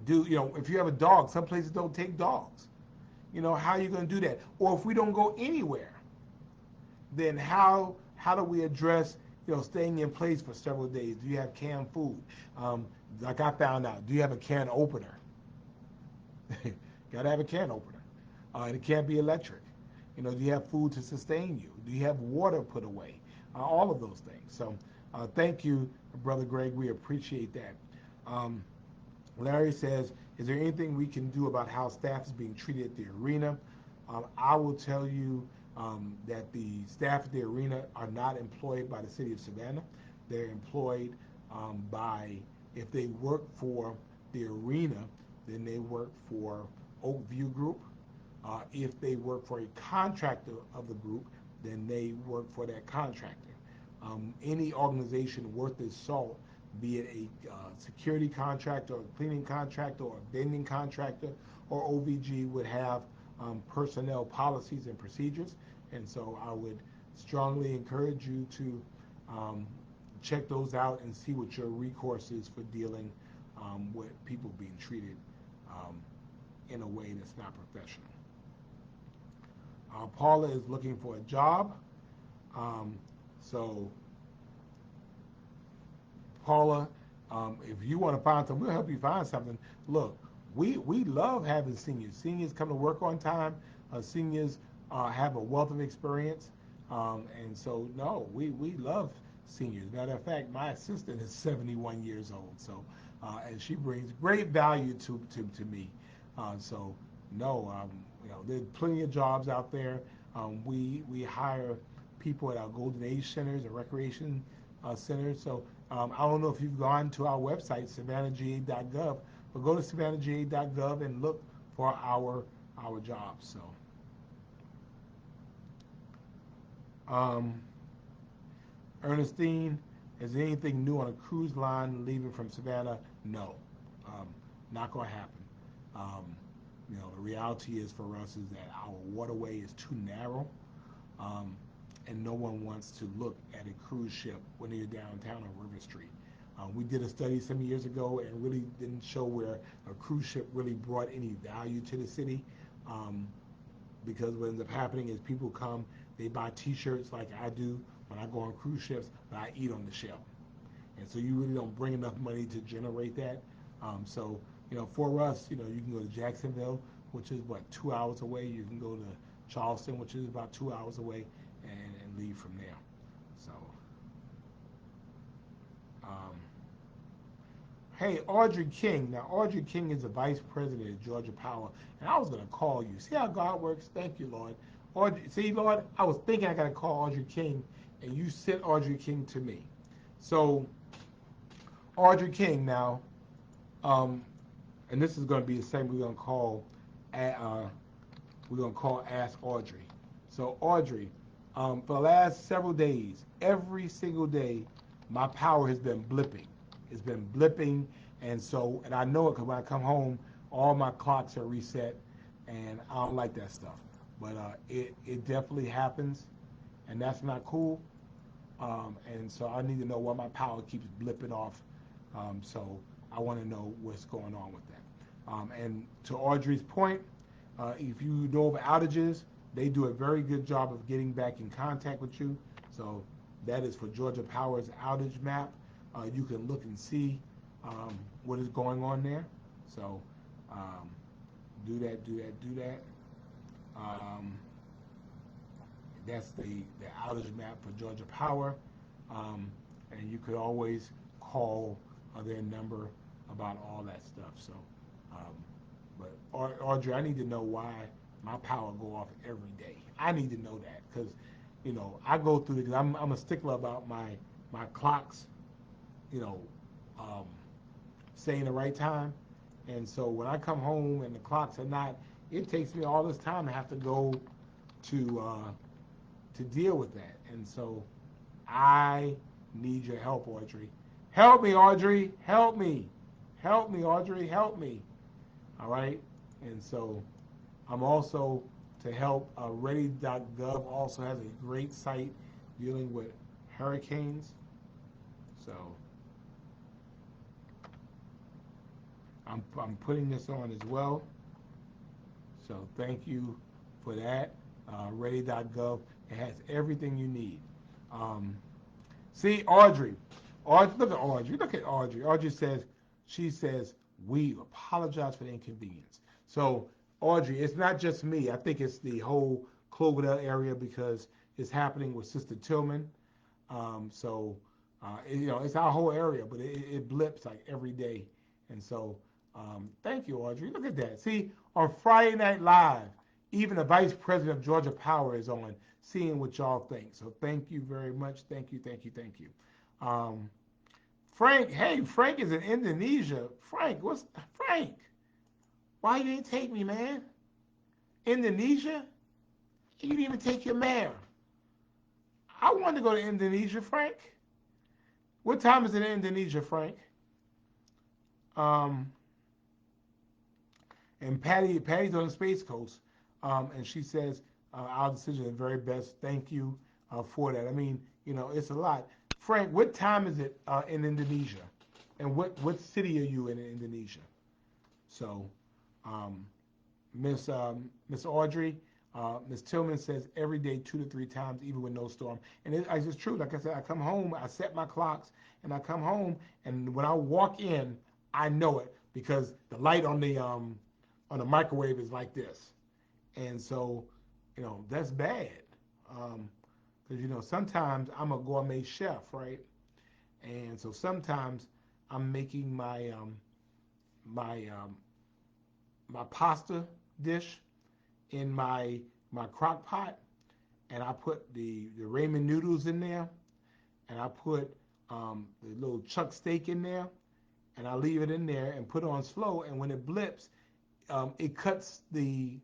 if you have a dog, some places don't take dogs. How are you gonna do that? Or if we don't go anywhere, then how do we address staying in place for several days? Do you have canned food? Like I found out, do you have a can opener? Gotta have a can opener. And it can't be electric. Do you have food to sustain you? Do you have water put away? All of those things. So thank you, Brother Greg. We appreciate that. Um, Larry says, is there anything we can do about how staff is being treated at the arena? I will tell you that the staff at the arena are not employed by the city of Savannah. They're employed if they work for the arena, then they work for Oak View Group. If they work for a contractor of the group, then they work for that contractor. Any organization worth its salt, be it a security contractor, or a cleaning contractor, or a vending contractor, or OVG, would have personnel policies and procedures. And so I would strongly encourage you to check those out and see what your recourse is for dealing with people being treated um, in a way that's not professional. Paula is looking for a job. So Paula, if you want to find something, we'll help you find something. Look, we love having seniors. Seniors come to work on time. Seniors have a wealth of experience. And so, no, we love seniors. Matter of fact, my assistant is 71 years old. So, and she brings great value to me. So, no, there's plenty of jobs out there. We hire people at our Golden Age centers and recreation centers. So I don't know if you've gone to our website, savannahga.gov, but go to savannahga.gov and look for our jobs. So Ernestine, is there anything new on a cruise line leaving from Savannah? No, not going to happen. Um, the reality is for us is that our waterway is too narrow, and no one wants to look at a cruise ship when they're downtown on River Street. We did a study some years ago and really didn't show where a cruise ship really brought any value to the city, because what ends up happening is people come, they buy T-shirts like I do when I go on cruise ships, but I eat on the ship. And so you really don't bring enough money to generate that. So, for us, you can go to Jacksonville, which is 2 hours away. You can go to Charleston, which is about 2 hours away, and leave from there. So, hey, Audrey King. Now, Audrey King is the vice president of Georgia Power, and I was going to call you. See how God works? Thank you, Lord. Audrey, see, Lord, I was thinking I got to call Audrey King, and you sent Audrey King to me. So, Audrey King now, and this is going to be the same. We're going to call Ask Audrey. So Audrey, for the last several days, every single day, my power has been blipping. It's been blipping, and I know it because when I come home, all my clocks are reset, and I don't like that stuff. But it definitely happens, and that's not cool. And so I need to know why my power keeps blipping off. So I want to know what's going on with that. And to Audrey's point, if you know of outages, they do a very good job of getting back in contact with you. So that is for Georgia Power's outage map. You can look and see what is going on there. So do that. That's the outage map for Georgia Power. And you could always call their number about all that stuff. So, but Audrey, I need to know why my power go off every day. I need to know that because, I go through it because I'm a stickler about my clocks, saying the right time. And so when I come home and the clocks are not, it takes me all this time to have to go to deal with that. And so I need your help, Audrey. Help me, Audrey. Help me. Help me, Audrey. Help me. All right? And so I'm also to help. Ready.gov also has a great site dealing with hurricanes. So I'm putting this on as well. So thank you for that. Ready.gov. It has everything you need. See, Audrey. Look at Audrey. Look at Audrey. Audrey says, we apologize for the inconvenience. So, Audrey, it's not just me. I think it's the whole Cloverdale area because it's happening with Sister Tillman. It's our whole area, but it blips like every day. And so, thank you, Audrey. Look at that. See, on Friday Night Live, even the vice president of Georgia Power is on, seeing what y'all think. So thank you very much. Thank you. Frank, hey, Frank is in Indonesia. Frank, Frank? Why you didn't take me, man? Indonesia? You didn't even take your mayor. I wanted to go to Indonesia, Frank. What time is it in Indonesia, Frank? Um, and Patty's on the Space Coast, and she says our decision is very best. Thank you for that. I mean, it's a lot. Frank, what time is it in Indonesia, and what city are you in Indonesia? So, um, Miss Audrey, Miss Tillman says every day 2 to 3 times, even with no storm. And it's true. Like I said, I come home, I set my clocks, and I come home, and when I walk in, I know it because the light on the microwave is like this, and so that's bad. Because sometimes I'm a gourmet chef, right? And so sometimes I'm making my my pasta dish in my crock pot, and I put the ramen noodles in there, and I put the little chuck steak in there, and I leave it in there and put it on slow. And when it blips, it cuts the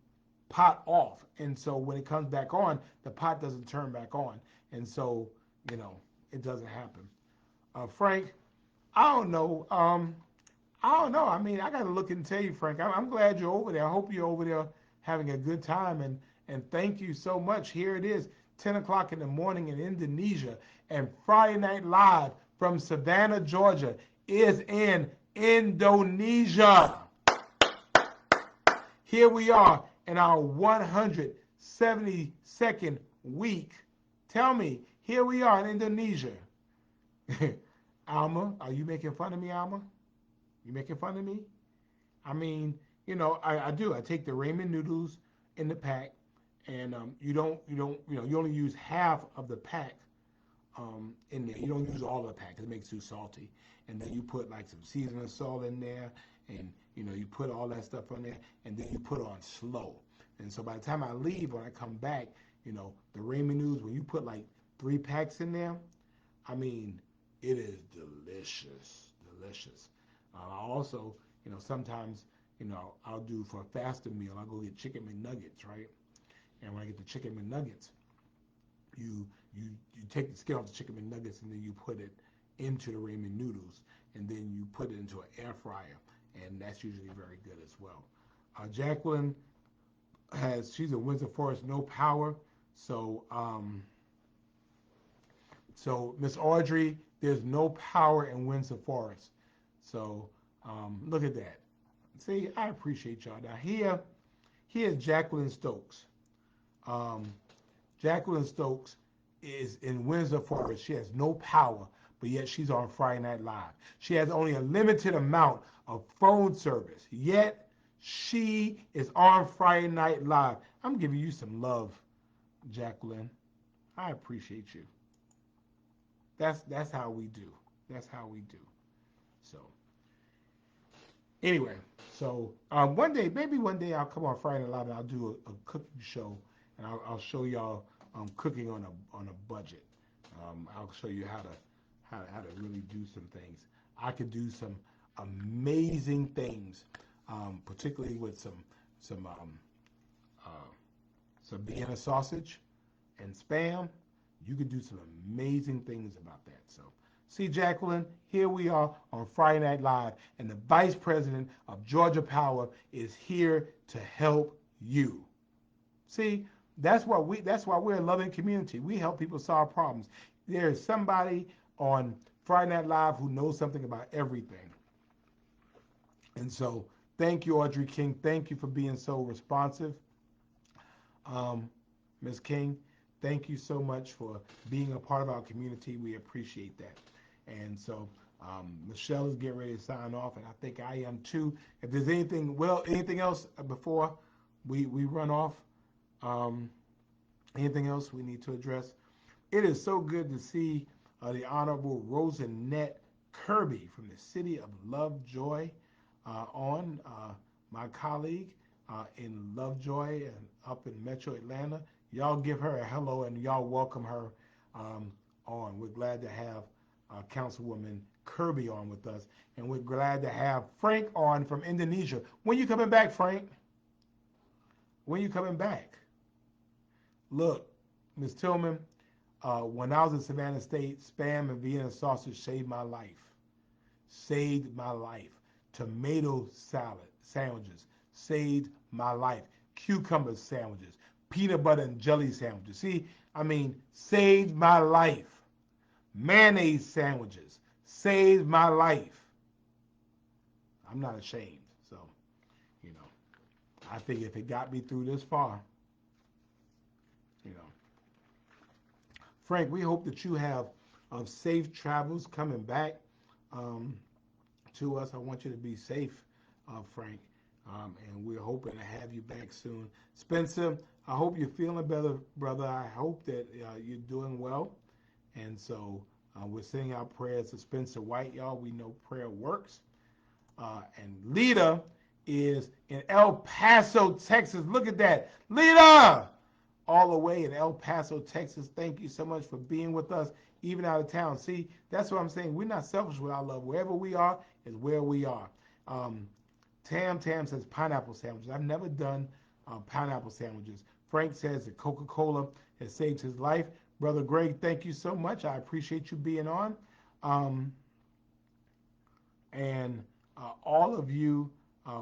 pot off, and so when it comes back on, the pot doesn't turn back on, and so it doesn't happen. Frank, I don't know. I don't know. I mean, I got to look and tell you, Frank. I'm glad you're over there. I hope you're over there having a good time, and thank you so much. Here it is, 10 o'clock in the morning in Indonesia, and Friday Night Live from Savannah, Georgia, is in Indonesia. Here we are in our 172nd week. Tell me, here we are in Indonesia. Alma, are you making fun of me, Alma? You making fun of me? I mean, I do. I take the ramen noodles in the pack, and you only use half of the pack in there. You don't use all of the pack because it makes it too salty. And then you put like some seasoning salt in there, and you put all that stuff on there, and then you put on slow. And so by the time I leave, when I come back, the ramen noodles, when you put like 3 packs in there, I mean, it is delicious, delicious. I also, sometimes, I'll do for a faster meal, I'll go get chicken McNuggets, right? And when I get the chicken McNuggets, you take the skin off the chicken McNuggets, and then you put it into the ramen noodles, and then you put it into an air fryer, and that's usually very good as well. Jacqueline she's in Windsor Forest, no power, so Miss Audrey, there's no power in Windsor Forest. So look at that. See, I appreciate y'all. Now here's Jacqueline Stokes. Jacqueline Stokes is in Windsor Forest. She has no power, but yet she's on Friday Night Live. She has only a limited amount of phone service, yet she is on Friday Night Live. I'm giving you some love, Jacqueline. I appreciate you. That's how we do. That's how we do. So anyway, so maybe one day I'll come on Friday Night Live and I'll do a cooking show, and I'll show y'all cooking on a budget. I'll show you how to really do some things. I could do some amazing things, particularly with some Vienna sausage and Spam. You could do some amazing things about that. So, see, Jacqueline, here we are on Friday Night Live, and the Vice President of Georgia Power is here to help you. See, that's why we're a loving community. We help people solve problems. There is somebody on Friday Night Live who knows something about everything. And so, thank you, Audrey King. Thank you for being so responsive. Ms. King, thank you so much for being a part of our community. We appreciate that. And so Michelle is getting ready to sign off, and I think I am too. If there's anything else before we run off, anything else we need to address? It is so good to see the Honorable Rosanette Kirby from the city of Lovejoy my colleague in Lovejoy and up in Metro Atlanta. Y'all give her a hello, and y'all welcome her on. We're glad to have Councilwoman Kirby on with us, and we're glad to have Frank on from Indonesia. When you coming back, Frank? When you coming back? Look, Miss Tillman, when I was in Savannah State, Spam and Vienna sausage saved my life. Saved my life. Tomato salad sandwiches saved my life. Cucumber sandwiches, peanut butter and jelly sandwiches. See, I mean, saved my life. Mayonnaise sandwiches saved my life. I'm not ashamed. So, you know, I think if it got me through this far, you know. Frank, we hope that you have safe travels coming back um, to us. I want you to be safe, Frank, and we're hoping to have you back soon. Spencer, I hope you're feeling better, brother. I hope that you're doing well. And so we're sending our prayers to Spencer White, y'all. We know prayer works. And Lita is in El Paso, Texas. Look at that. Lita! All the way in El Paso, Texas. Thank you so much for being with us, even out of town. See, that's what I'm saying. We're not selfish with our love. Wherever we are is where we are. Tam says pineapple sandwiches. I've never done pineapple sandwiches. Frank says that Coca-Cola has saved his life. Brother Greg, thank you so much. I appreciate you being on. And all of you,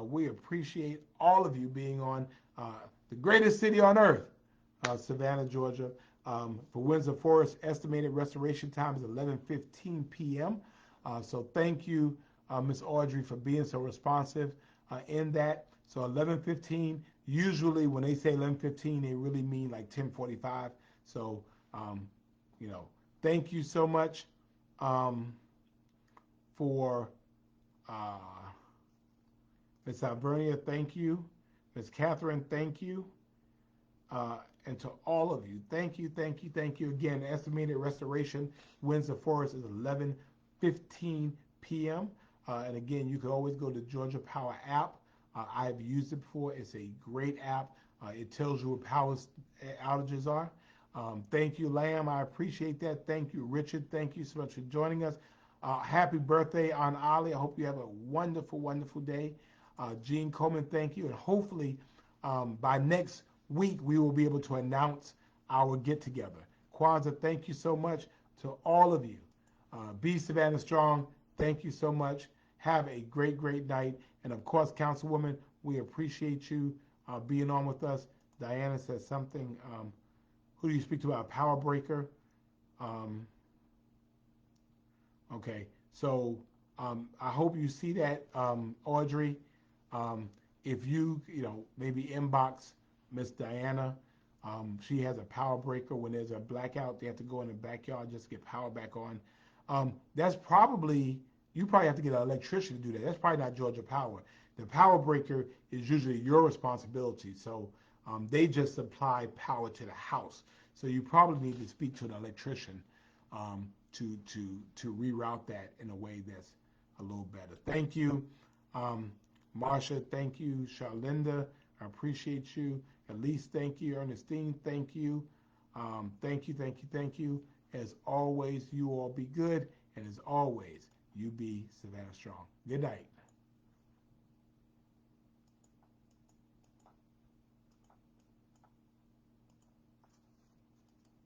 we appreciate all of you being on the greatest city on earth, Savannah, Georgia. For Windsor Forest, estimated restoration time is 11:15 p.m. So thank you, Miss Audrey, for being so responsive in that. So 11:15. Usually, when they say 11:15, they really mean like 10:45. So, you know, thank you so much for Miss Alvernia. Thank you, Miss Catherine. Thank you. And to all of you, thank you, thank you, thank you. Again, estimated restoration, Windsor Forest is 11:15 p.m. And again, you can always go to Georgia Power app. I've used it before. It's a great app. It tells you what power outages are. Thank you, Lamb. I appreciate that. Thank you, Richard. Thank you so much for joining us. Happy birthday, Aunt Ollie. I hope you have a wonderful, wonderful day. Gene Coleman, thank you. And hopefully by next week, we will be able to announce our get-together. Kwanzaa, thank you so much to all of you. Be Savannah Strong, thank you so much. Have a great, great night. And of course, Councilwoman, we appreciate you being on with us. Diana says something. Who do you speak to? Our power breaker. Okay, so I hope you see that, Audrey. If you maybe inbox Miss Diana. She has a power breaker. When there's a blackout, they have to go in the backyard just to get power back on. That's probably, you probably have to get an electrician to do that. That's probably not Georgia Power. The power breaker is usually your responsibility. So they just supply power to the house. So you probably need to speak to an electrician to reroute that in a way that's a little better. Thank you. Marsha, thank you. Charlinda, I appreciate you. Elise, thank you. Ernestine, thank you. Thank you, thank you, thank you. As always, you all be good. And as always, you be Savannah Strong. Good night.